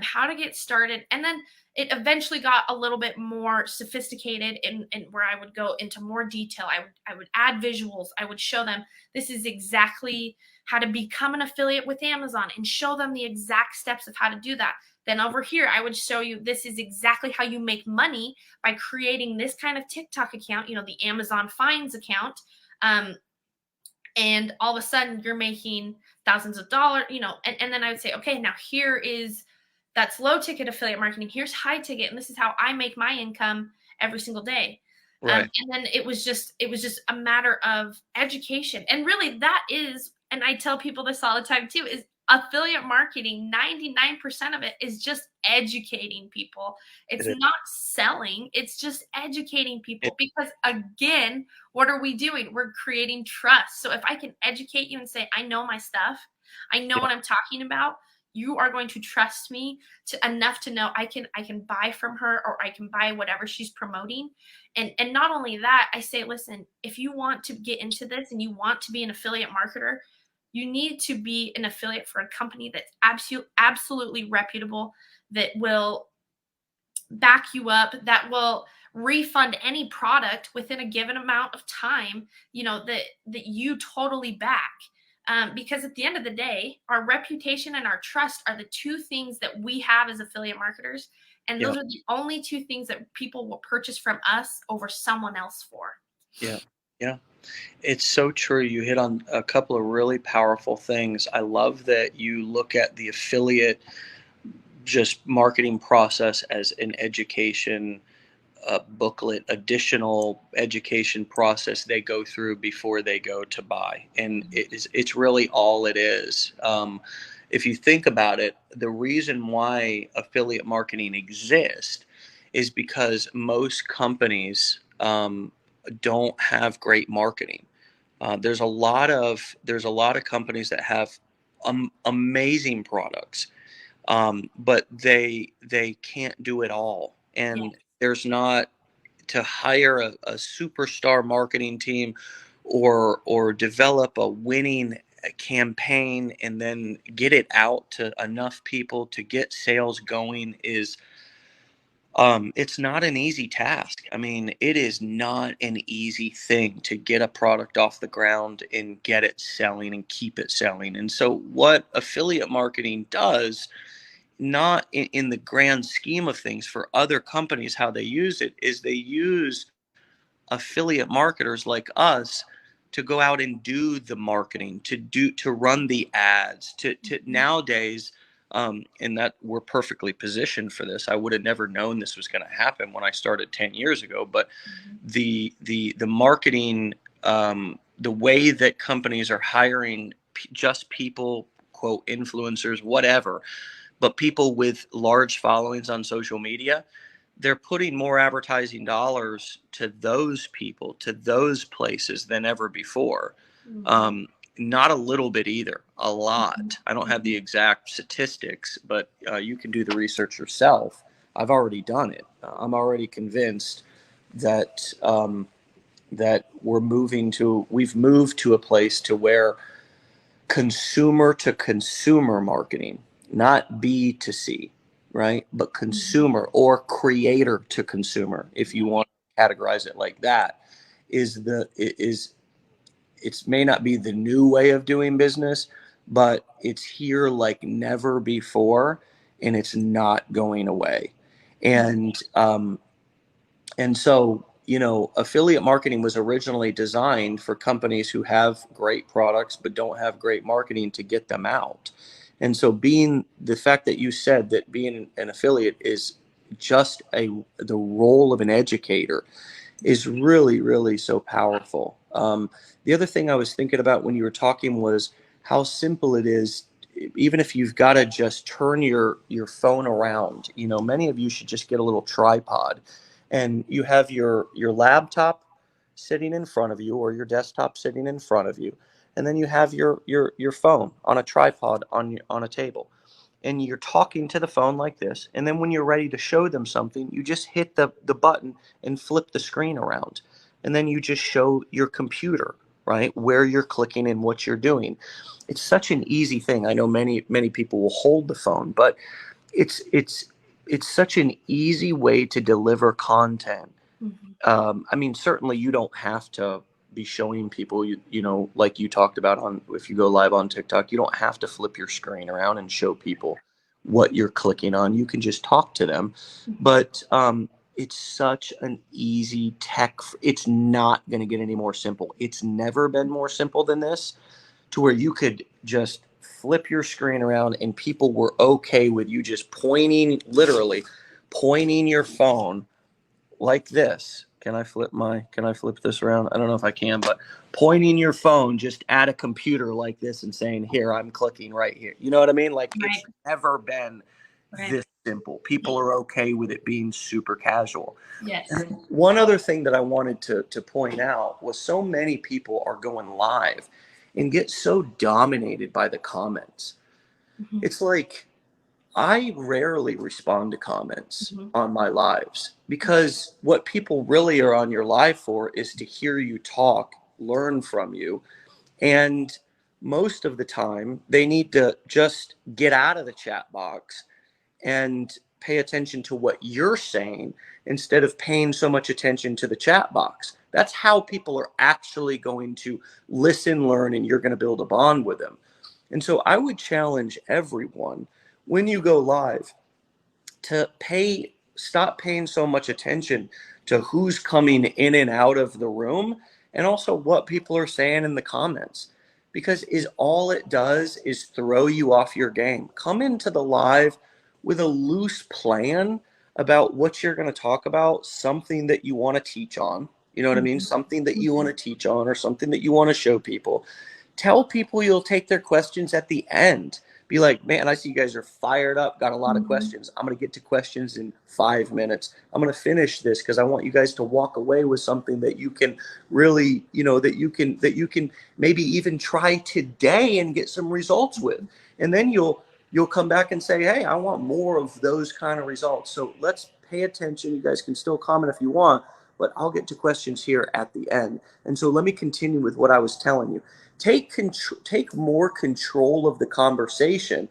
how to get started. And then it eventually got a little bit more sophisticated and where I would go into more detail. I would add visuals. I would show them this is exactly how to become an affiliate with Amazon and show them the exact steps of how to do that. Then over here, I would show you this is exactly how you make money by creating this kind of TikTok account, the Amazon Finds account. And all of a sudden you're making thousands of dollars, and then I would say, okay, now that's low ticket affiliate marketing. Here's high ticket. And this is how I make my income every single day. Right. And then it was just a matter of education. And really that is, and I tell people this all the time too, is affiliate marketing, 99% of it is just educating people. It's not selling. It's just educating people because again, what are we doing? We're creating trust. So if I can educate you and say, I know my stuff, I know what I'm talking about, you are going to trust me enough to know I can buy from her or I can buy whatever she's promoting. And not only that, I say, listen, if you want to get into this and you want to be an affiliate marketer, you need to be an affiliate for a company that's absolutely reputable, that will back you up, that will refund any product within a given amount of time, that you totally back. Because at the end of the day, our reputation and our trust are the two things that we have as affiliate marketers. And those are the only two things that people will purchase from us over someone else for. Yeah. Yeah. It's so true. You hit on a couple of really powerful things. I love that you look at the affiliate just marketing process as an education booklet, additional education process they go through before they go to buy. And it's really all it is. If you think about it, the reason why affiliate marketing exists is because most companies don't have great marketing. There's a lot of companies that have amazing products, but they can't do it all. And there's not to hire a superstar marketing team or develop a winning campaign and then get it out to enough people to get sales going is it's not an easy task. I mean, it is not an easy thing to get a product off the ground and get it selling and keep it selling. And so what affiliate marketing does, not in the grand scheme of things for other companies, how they use it is they use affiliate marketers like us to go out and do the marketing, to run the ads, to nowadays, and that we're perfectly positioned for this. I would have never known this was going to happen when I started 10 years ago, but the marketing, the way that companies are hiring just people, quote, influencers, whatever, but people with large followings on social media, they're putting more advertising dollars to those people, to those places than ever before. Not a little bit either, a lot. I don't have the exact statistics, but you can do the research yourself. I've already done it. I'm already convinced that that we've moved to a place to where consumer to consumer marketing, not B to C, right? But consumer or creator to consumer, if you want to categorize it like that, it may not be the new way of doing business, but it's here like never before, and it's not going away. And so, affiliate marketing was originally designed for companies who have great products but don't have great marketing to get them out. And so the fact that you said that being an affiliate is just the role of an educator is really, really so powerful. The other thing I was thinking about when you were talking was how simple it is. Even if you've got to just turn your phone around, many of you should just get a little tripod, and you have your laptop sitting in front of you or your desktop sitting in front of you, and then you have your phone on a tripod on a table, and you're talking to the phone like this, and then when you're ready to show them something, you just hit the button and flip the screen around, and then you just show your computer, right, where you're clicking and what you're doing. It's such an easy thing. I know many people will hold the phone, but it's such an easy way to deliver content. I mean, certainly you don't have to be showing people, like you talked about if you go live on TikTok, you don't have to flip your screen around and show people what you're clicking on. You can just talk to them. But it's such an easy tech. It's not going to get any more simple. It's never been more simple than this, to where you could just flip your screen around and people were okay with you just literally pointing your phone like this. Can I flip this around? I don't know if I can, but pointing your phone just at a computer like this and saying, here, I'm clicking right here. You know what I mean? Like, it's never been this simple. People are okay with it being super casual. Yes. And one other thing that I wanted to point out was so many people are going live and get so dominated by the comments. It's like, I rarely respond to comments on my lives, because what people really are on your live for is to hear you talk, learn from you. And most of the time they need to just get out of the chat box and pay attention to what you're saying instead of paying so much attention to the chat box. That's how people are actually going to listen, learn, and you're going to build a bond with them. And so I would challenge everyone, when you go live, to stop paying so much attention to who's coming in and out of the room, and also what people are saying in the comments, because all it does is throw you off your game. Come into the live with a loose plan about what you're going to talk about, something that you want to teach on, you know what I mean? Something that you want to teach on, or something that you want to show people. Tell people you'll take their questions at the end. Be like, man, I see you guys are fired up, got a lot of questions. I'm going to get to questions in 5 minutes. I'm going to finish this because I want you guys to walk away with something that you can really, that you can maybe even try today and get some results with. And then you'll come back and say, hey, I want more of those kind of results. So let's pay attention. You guys can still comment if you want, but I'll get to questions here at the end. And so let me continue with what I was telling you. Take more control of the conversation.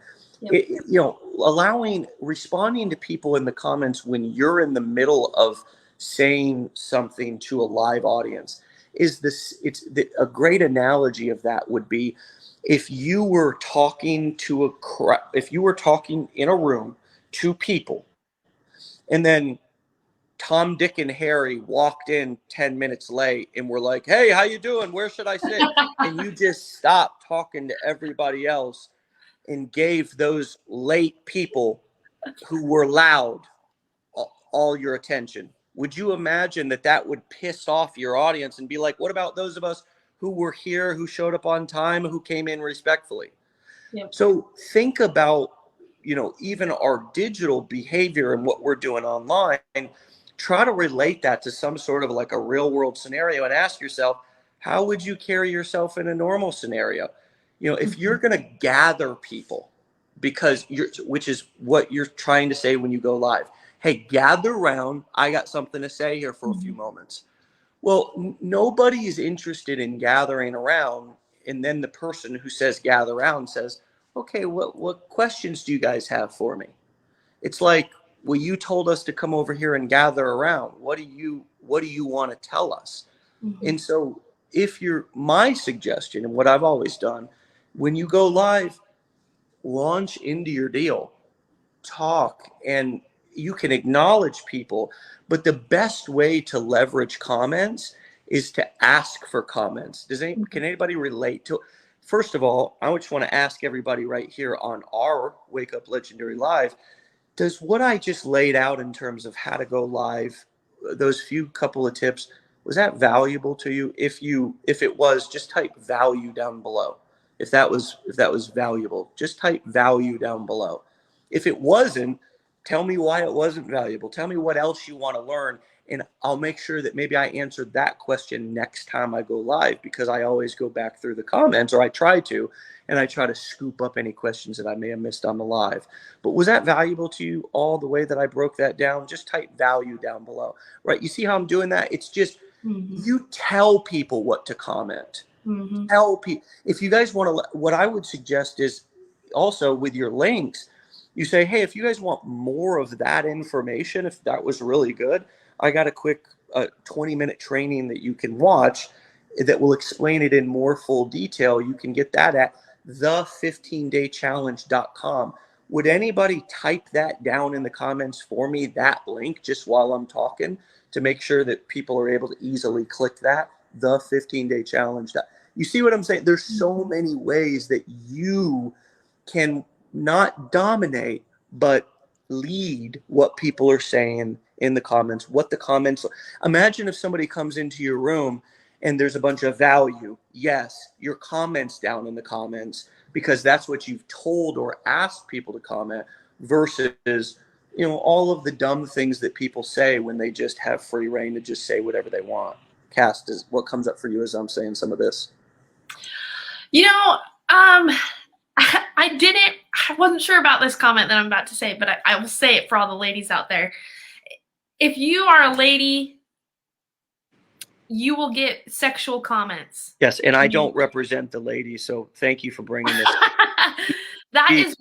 Responding to people in the comments when you're in the middle of saying something to a live audience a great analogy of that would be if you were talking if you were talking in a room to people, and then Tom, Dick, and Harry walked in 10 minutes late and were like, hey, how you doing? Where should I sit? And you just stopped talking to everybody else and gave those late people who were loud all your attention. Would you imagine that that would piss off your audience and be like, what about those of us who were here, who showed up on time, who came in respectfully? Yep. So think about, you know, even our digital behavior and what we're doing online. Try to relate that to some sort of like a real world scenario and ask yourself, how would you carry yourself in a normal scenario? You know, if you're going to gather people, because which is what you're trying to say when you go live. Hey, gather around. I got something to say here for a few moments. Well, nobody is interested in gathering around. And then the person who says gather around says, okay, what questions do you guys have for me? It's like, well, you told us to come over here and gather around. What do you want to tell us? And so my suggestion, and what I've always done, when you go live, launch into your deal, talk, and you can acknowledge people. But the best way to leverage comments is to ask for comments. Can anybody relate to it? First of all, I just want to ask everybody right here on our Wake Up Legendary Live, does what I just laid out in terms of how to go live, those few couple of tips, was that valuable to you? If it was, just type value down below. If that was valuable, just type value down below. If it wasn't, tell me why it wasn't valuable. Tell me what else you want to learn, and I'll make sure that maybe I answered that question next time I go live, because I always go back through the comments, or I try to, and I try to scoop up any questions that I may have missed on the live. But was that valuable to you all the way that I broke that down? Just type value down below, right? You see how I'm doing that? It's just, you tell people what to comment. Tell people. If you guys want to, what I would suggest is also with your links, you say, hey, if you guys want more of that information, if that was really good, I got a quick 20-minute training that you can watch that will explain it in more full detail. You can get that at the15daychallenge.com. Would anybody type that down in the comments for me, that link, just while I'm talking, to make sure that people are able to easily click that? The 15-day challenge. You see what I'm saying? There's so many ways that you can not dominate, but lead what people are saying in the comments. Imagine if somebody comes into your room and there's a bunch of value. Yes, your comments down in the comments, because that's what you've told or asked people to comment, versus, you know, all of the dumb things that people say when they just have free reign to just say whatever they want. Cass, what comes up for you as I'm saying some of this? You know, I wasn't sure about this comment that I'm about to say, but I will say it for all the ladies out there. If you are a lady, you will get sexual comments. Yes, and I don't represent the ladies, so thank you for bringing this. That is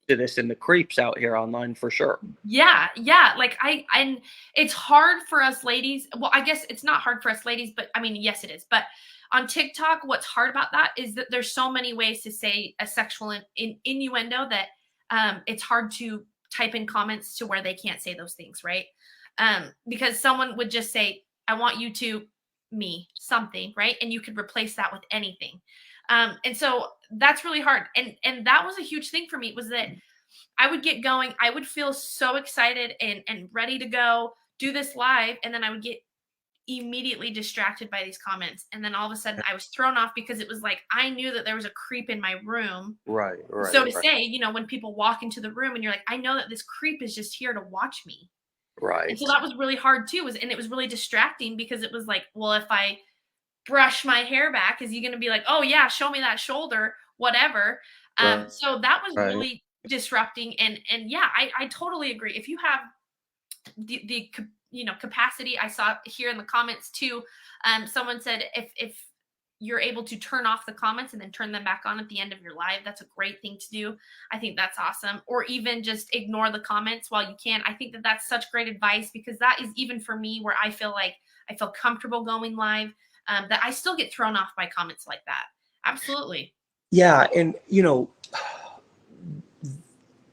to this and the creeps out here online for sure. Yeah. Like and it's hard for us ladies. Well, I guess it's not hard for us ladies, but I mean, yes, it is. But on TikTok, what's hard about that is that there's so many ways to say a sexual innuendo that it's hard to type in comments to where they can't say those things, right? Because someone would just say, I want you to me something, right? And you could replace that with anything. And so that's really hard. And that was a huge thing for me, was that I would get going. I would feel so excited and ready to go do this live. And then I would get immediately distracted by these comments. And then all of a sudden I was thrown off, because it was like, I knew that there was a creep in my room. Right. So to say, you know, when people walk into the room and you're like, I know that this creep is just here to watch me. Right. And so that was really hard too, and it was really distracting, because it was like, well, if I brush my hair back, is he going to be like, oh yeah, show me that shoulder, whatever. Right. So that was really disrupting. And yeah, I totally agree. If you have the you know, capacity, I saw here in the comments too, someone said if you're able to turn off the comments and then turn them back on at the end of your live, that's a great thing to do. I think that's awesome. Or even just ignore the comments while you can. I think that that's such great advice, because that is, even for me, where I feel comfortable going live, that I still get thrown off by comments like that. Absolutely. Yeah. And, you know,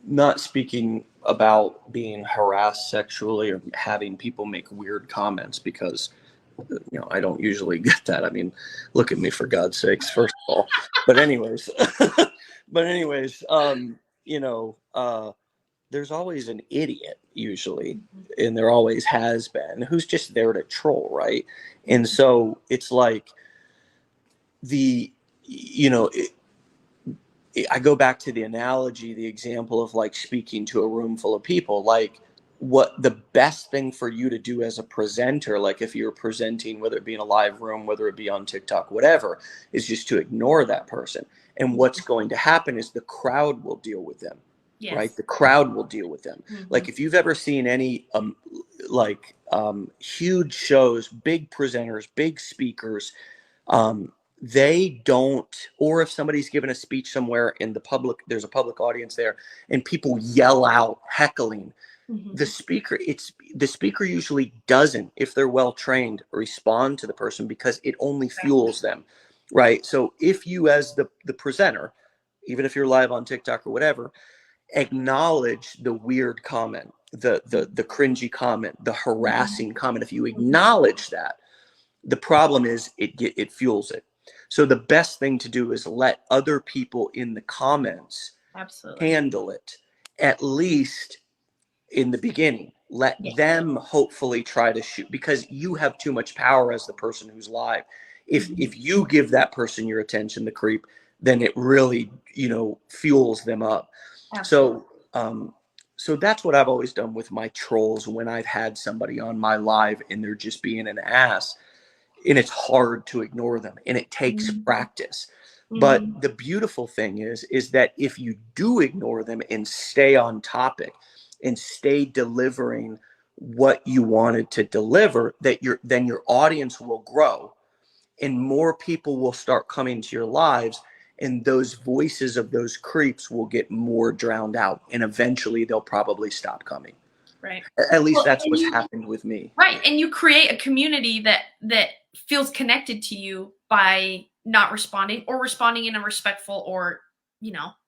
not speaking about being harassed sexually or having people make weird comments, because I don't usually get that. I mean, look at me, for God's sakes, first of all. But anyways, you know, there's always an idiot usually, and there always has been, who's just there to troll, right? And so it's like I go back to the analogy, the example of like speaking to a room full of people. Like, what the best thing for you to do as a presenter, like if you're presenting, whether it be in a live room, whether it be on TikTok, whatever, is just to ignore that person. And what's going to happen is the crowd will deal with them. Yes. Right? The crowd will deal with them. Mm-hmm. Like if you've ever seen any huge shows, big presenters, big speakers, they don't, or if somebody's given a speech somewhere in the public, there's a public audience there, and people yell out heckling, the speaker usually doesn't, if they're well trained, respond to the person, because it only fuels them, right? So if you, as the presenter, even if you're live on TikTok or whatever, acknowledge the weird comment, the cringy comment, the harassing comment, if you acknowledge that, the problem is it fuels it. So the best thing to do is let other people in the comments handle it, at least in the beginning. Let them hopefully try to shoot, because you have too much power as the person who's live. If you give that person your attention, the creep, then it really, fuels them up. Absolutely. So that's what I've always done with my trolls when I've had somebody on my live and they're just being an ass. And it's hard to ignore them, and it takes practice. But the beautiful thing is that if you do ignore them and stay on topic and stay delivering what you wanted to deliver, then your audience will grow, and more people will start coming to your lives, and those voices of those creeps will get more drowned out, and eventually they'll probably stop coming. Right. At least that's what's happened with me. Right. And you create a community that feels connected to you by not responding, or responding in a respectful, or,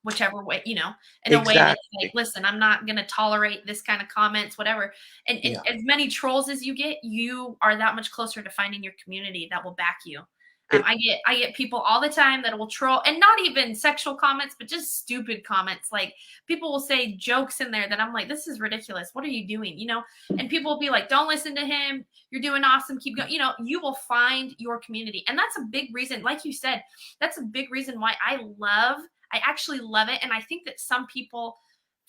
whichever way, in a way that's like, listen, I'm not going to tolerate this kind of comments, whatever. And as many trolls as you get, you are that much closer to finding your community that will back you. I get people all the time that will troll, and not even sexual comments, but just stupid comments. Like, people will say jokes in there that I'm like, this is ridiculous. What are you doing? And people will be like, don't listen to him. You're doing awesome. Keep going. You will find your community. And that's a big reason, like you said, that's a big reason why I actually love it. And I think that some people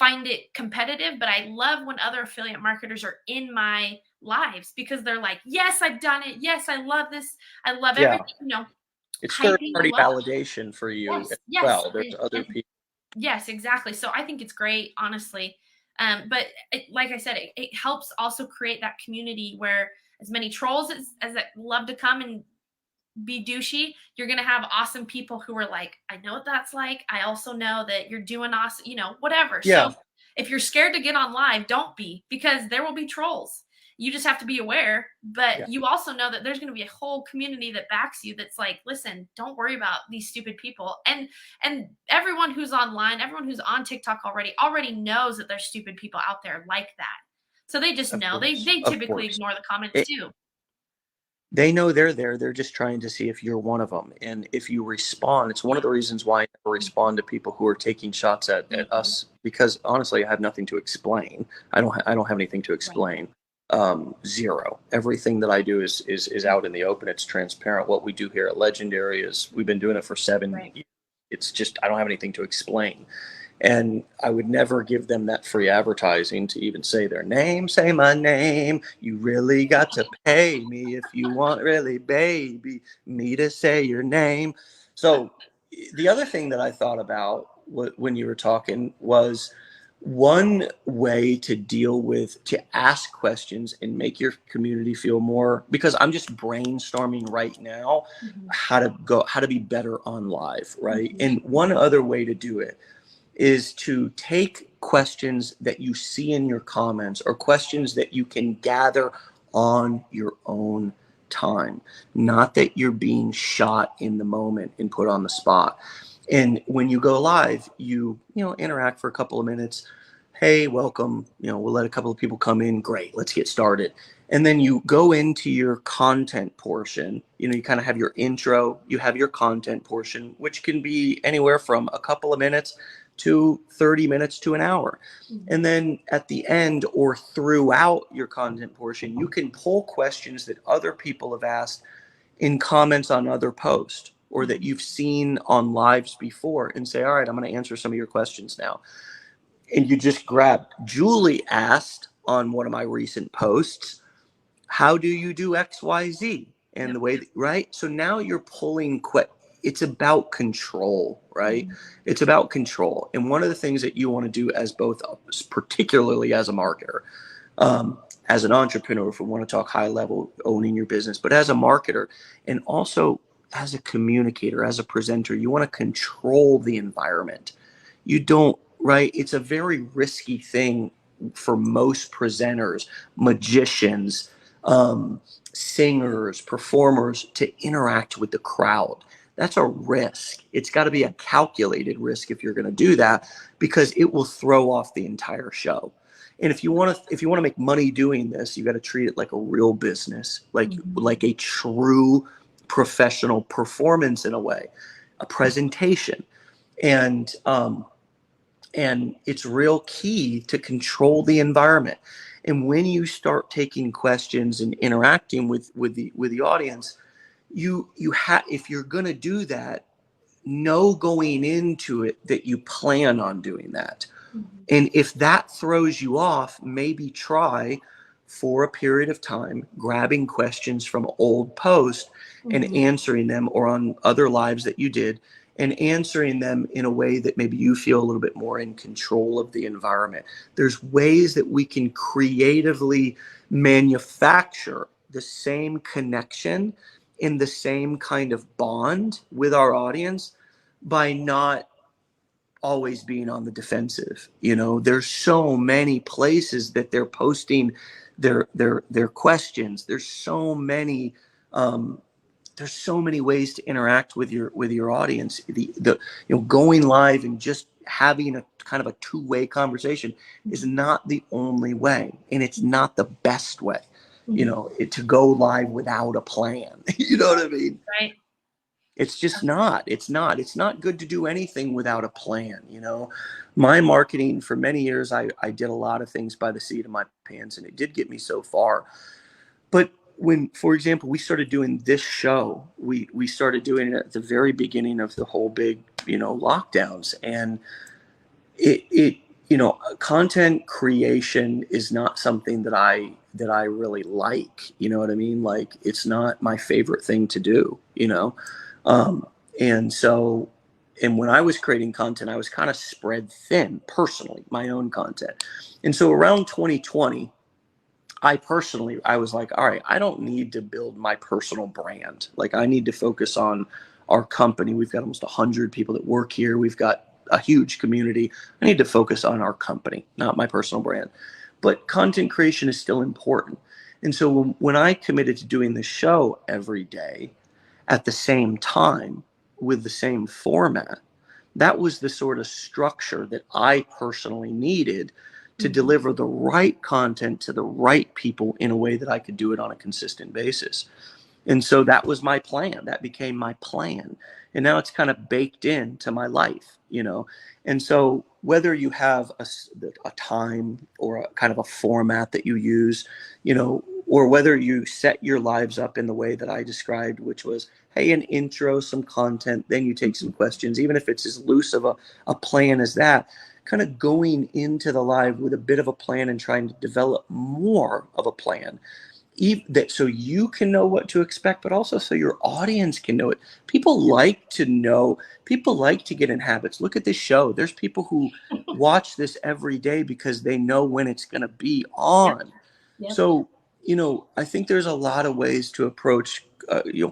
find it competitive, but I love when other affiliate marketers are in my lives, because they're like, yes, I've done it. Yes, I love this. I love everything. It's third-party validation for you as well. There's other people. Yes, exactly. So I think it's great, honestly. But like I said, it helps also create that community where as many trolls as that love to come and be douchey, you're going to have awesome people who are like, I know what that's like. I also know that you're doing awesome, whatever. Yeah. So if you're scared to get on live, don't be, because there will be trolls. You just have to be aware, but you also know that there's going to be a whole community that backs you. That's like, listen, don't worry about these stupid people. And everyone who's online, everyone who's on TikTok already knows that there's stupid people out there like that. So they just know. They typically ignore the comments too. They know they're there. They're just trying to see if you're one of them. And if you respond, it's one of the reasons why I never respond to people who are taking shots at us, because honestly, I have nothing to explain. I don't have anything to explain. Zero. Everything that I do is out in the open. It's transparent. What we do here at Legendary is, we've been doing it for 7 years. It's just, I don't have anything to explain. And I would never give them that free advertising to even say their name. Say my name. You really got to pay me if you want, really, baby, me to say your name. So the other thing that I thought about when you were talking was, one way to ask questions and make your community feel more, because I'm just brainstorming right now how to be better on live, right? And one other way to do it is to take questions that you see in your comments, or questions that you can gather on your own time, not that you're being shot in the moment and put on the spot. And when you go live, you interact for a couple of minutes. hey, welcome. We'll let a couple of people come in. Great, let's get started. And then you go into your content portion. You kind of have your intro, you have your content portion, which can be anywhere from a couple of minutes to 30 minutes to an hour. And then at the end or throughout your content portion, you can pull questions that other people have asked in comments on other posts or that you've seen on lives before and say, all right, I'm going to answer some of your questions now. And you just grab, Julie asked on one of my recent posts, how do you do XYZ? And the way that, right? So now you're pulling it's about control, right? It's about control. And one of the things that you want to do as both, particularly as a marketer, as an entrepreneur, if we want to talk high level, owning your business, but as a marketer and also as a communicator, as a presenter, you want to control the environment. You don't, right? It's a very risky thing for most presenters, magicians, singers, performers to interact with the crowd. That's a risk. It's got to be a calculated risk if you're going to do that, because it will throw off the entire show. And if you want to make money doing this, you got to treat it like a real business, like a true professional performance in a way, a presentation. And it's real key to control the environment. And when you start taking questions and interacting with the audience, if you're going to do that, know going into it that you plan on doing that. And if that throws you off, maybe try for a period of time grabbing questions from old posts and answering them, or on other lives that you did, and answering them in a way that maybe you feel a little bit more in control of the environment. There's ways that we can creatively manufacture the same connection in the same kind of bond with our audience by not always being on the defensive. There's so many places that they're posting their questions. There's so many ways to interact with your audience. Going live and just having a kind of a two-way conversation is not the only way, and it's not the best way. To go live without a plan. You know what I mean? Right. It's just not. It's not good to do anything without a plan. My marketing for many years, I did a lot of things by the seat of my pants, and it did get me so far. But when, for example, we started doing this show, we started doing it at the very beginning of the whole big, lockdowns, and it content creation is not something that I really like. You know what I mean? Like, it's not my favorite thing to do. And when I was creating content, I was kind of spread thin personally, my own content. And so around 2020, I was like, all right, I don't need to build my personal brand. Like, I need to focus on our company. We've got almost 100 people that work here. We've got a huge community. I need to focus on our company, not my personal brand. But content creation is still important. And so when I committed to doing the show every day at the same time with the same format, that was the sort of structure that I personally needed to deliver the right content to the right people in a way that I could do it on a consistent basis. And so that was my plan. That became my plan. And now it's kind of baked into my life, And so whether you have a time or a kind of a format that you use, or whether you set your lives up in the way that I described, which was, hey, an intro, some content, then you take some questions, even if it's as loose of a plan as that, kind of going into the live with a bit of a plan and trying to develop more of a plan. So you can know what to expect, but also so your audience can know it. People like to know. People like to get in habits. Look at this show. There's people who watch this every day because they know when it's going to be on. Yep. So, I think there's a lot of ways to approach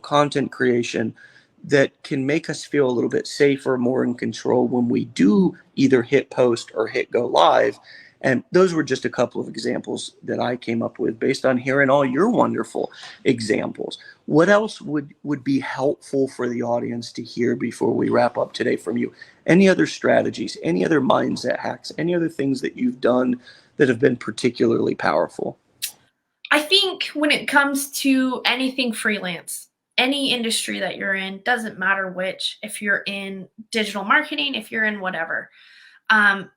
content creation that can make us feel a little bit safer, more in control when we do either hit post or hit go live. And those were just a couple of examples that I came up with based on hearing all your wonderful examples. What else would be helpful for the audience to hear before we wrap up today from you? Any other strategies, any other mindset hacks, any other things that you've done that have been particularly powerful? I think when it comes to anything freelance, any industry that you're in, doesn't matter which, if you're in digital marketing, if you're in whatever,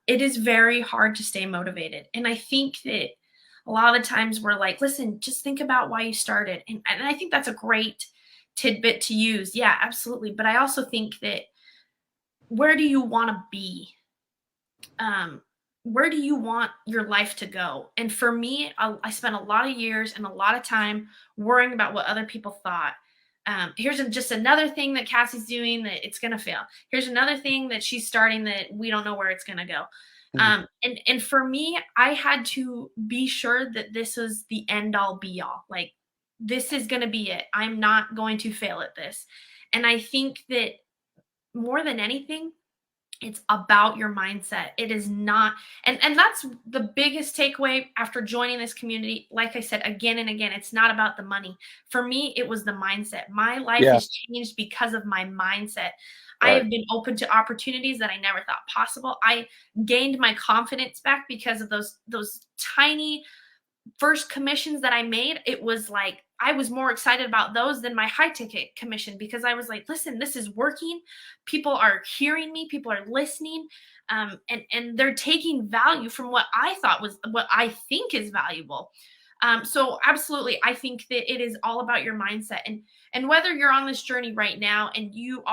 it is very hard to stay motivated. And I think that a lot of the times we're like, listen, just think about why you started. And I think that's a great tidbit to use. Yeah, absolutely. But I also think that where do you want to be? Um, where do you want your life to go? And for me, I spent a lot of years and a lot of time worrying about what other people thought. Here's just another thing that Cassie's doing that it's going to fail. Here's another thing that she's starting that we don't know where it's going to go. And for me, I had to be sure that this is the end all be all. Like, this is going to be it. I'm not going to fail at this. And I think that more than anything, it's about your mindset. It is not, and that's the biggest takeaway after joining this community. Like I said again and again, it's not about the money. For me, it was the mindset. My life has changed because of my mindset. I have been open to opportunities that I never thought possible. I gained my confidence back because of those tiny first commissions that I made. It was like I was more excited about those than my high ticket commission, because I was like, listen, this is working. People are hearing me. People are listening. And they're taking value from what I thought was what I think is valuable. So absolutely, I think that it is all about your mindset. And whether you're on this journey right now and you've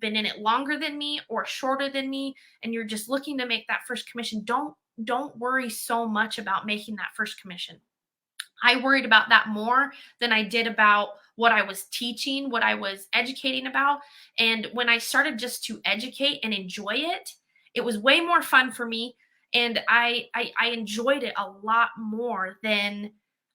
been in it longer than me or shorter than me, and you're just looking to make that first commission, don't worry so much about making that first commission. I worried about that more than I did about what I was teaching, what I was educating about. And when I started just to educate and enjoy it, it was way more fun for me. And I enjoyed it a lot more than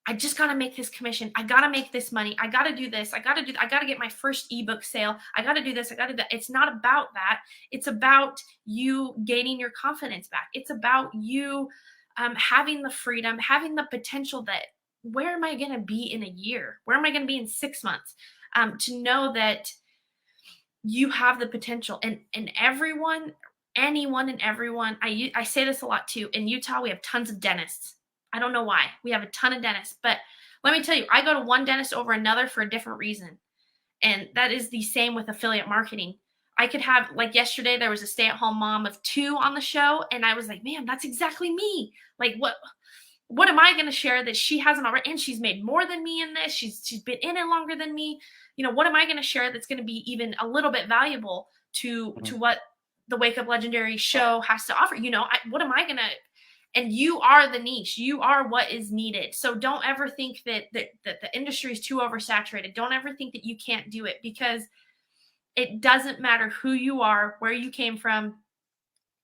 I just got to make this commission. I got to make this money. I got to do this. I got to get my first ebook sale. I got to do this. I got to do that. It's not about that. It's about you gaining your confidence back. It's about you having the freedom, having the potential that, where am I going to be in a year? Where am I going to be in 6 months? To know that you have the potential, and anyone and everyone. I say this a lot too. In Utah, we have tons of dentists. I don't know why. We have a ton of dentists, but let me tell you, I go to one dentist over another for a different reason. And that is the same with affiliate marketing. I could have, like yesterday, there was a stay-at-home mom of 2 on the show, and I was like, man, that's exactly me. Like, what am I going to share that she hasn't already? And she's made more than me in this. She's been in it longer than me. What am I going to share that's going to be even a little bit valuable to what the Wake Up Legendary show has to offer? What am I going to? And you are the niche. You are what is needed. So don't ever think that the industry is too oversaturated. Don't ever think that you can't do it, because it doesn't matter who you are, where you came from.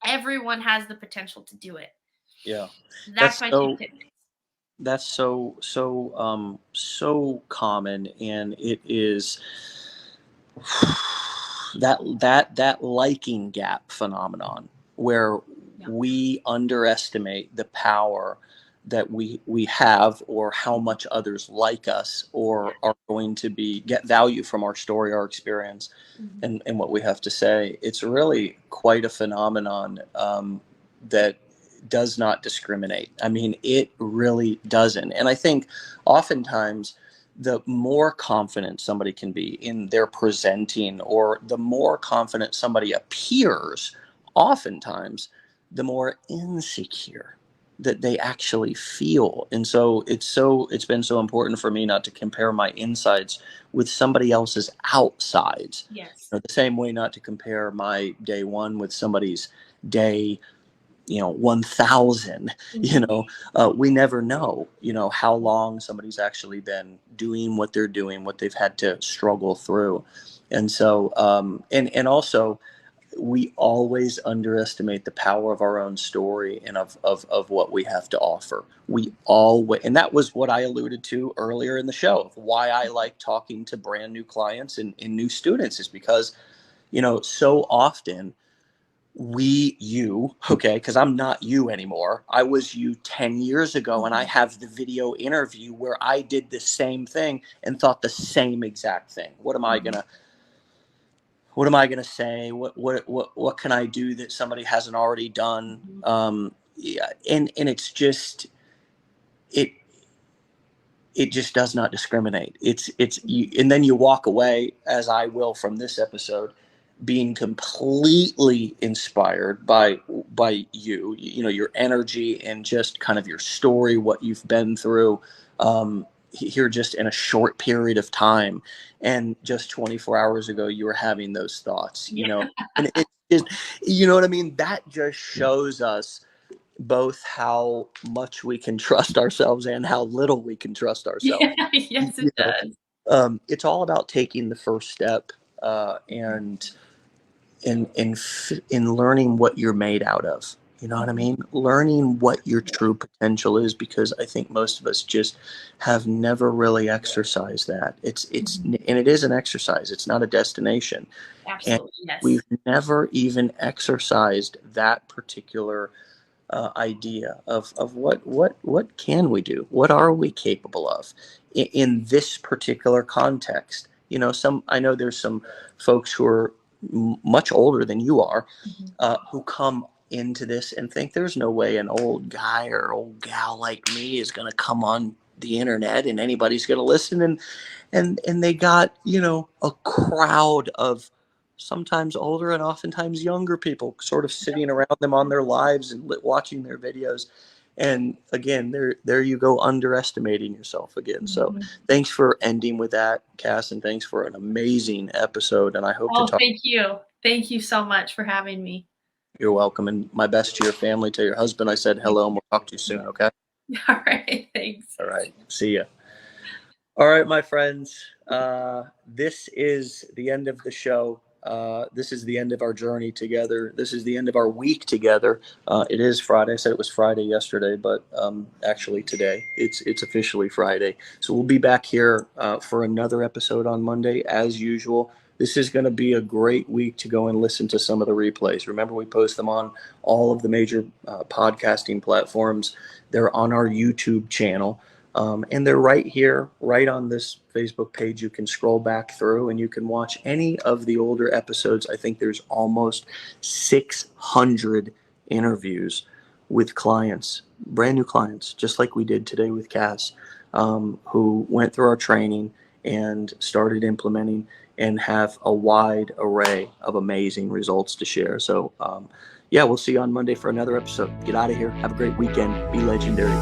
Everyone has the potential to do it. Yeah. That's my two tips. That's so common, and it is that liking gap phenomenon where we underestimate the power that we have, or how much others like us or are going to get value from our story, our experience, and what we have to say. It's really quite a phenomenon that does not discriminate. I mean, it really doesn't. And I think oftentimes the more confident somebody can be in their presenting, or the more confident somebody appears, oftentimes the more insecure that they actually feel. And so it's been so important for me not to compare my insides with somebody else's outsides. Yes. The same way not to compare my day one with somebody's day 1,000. We never know how long somebody's actually been doing what they're doing, what they've had to struggle through. And so and also, we always underestimate the power of our own story and of what we have to offer. And that was what I alluded to earlier in the show, of why I like talking to brand new clients and new students, is because so often okay, because I'm not you anymore. I was you 10 years ago, and I have the video interview where I did the same thing and thought the same exact thing. What am I gonna say? What can I do that somebody hasn't already done? Yeah, and it's just it it just does not discriminate. It's you, and then you walk away, as I will from this episode, being completely inspired by you know, your energy and just kind of your story, what you've been through here just in a short period of time. And just 24 hours ago, you were having those thoughts, you know, and it just, you know what I mean? That just shows us both how much we can trust ourselves and how little we can trust ourselves. Yeah, yes, You it know, does. it's all about taking the first step and in learning what you're made out of. You know what I mean? Learning what your true potential is, because I think most of us just have never really exercised that. And it is an exercise. It's not a destination, and Absolutely, yes. we've never even exercised that particular idea of what can we do, what are we capable of in this particular context. You know, I know there's some folks who are much older than you are, who come into this and think there's no way an old guy or old gal like me is going to come on the internet and anybody's going to listen, and they got, you know, a crowd of sometimes older and oftentimes younger people sort of sitting around them on their lives and watching their videos. And again, there you go, underestimating yourself again. So thanks for ending with that, Cass, and thanks for an amazing episode, and I hope to Oh, talk. thank you. Thank you so much for having me. You're welcome, and my best to your family, to your husband. I said hello, and we'll talk to you soon. Okay. All right, thanks. All right, see ya. All right, my friends. This is the end of the show. This is the end of our journey together. This is the end of our week together. It is Friday. I said it was Friday yesterday, but actually today it's officially Friday. So we'll be back here for another episode on Monday as usual. This is going to be a great week to go and listen to some of the replays. Remember, we post them on all of the major podcasting platforms. They're on our YouTube channel. And they're right here, right on this Facebook page. You can scroll back through and you can watch any of the older episodes. I think there's almost 600 interviews with clients, brand new clients, just like we did today with Cass, who went through our training and started implementing and have a wide array of amazing results to share. So, yeah, we'll see you on Monday for another episode. Get out of here. Have a great weekend. Be legendary.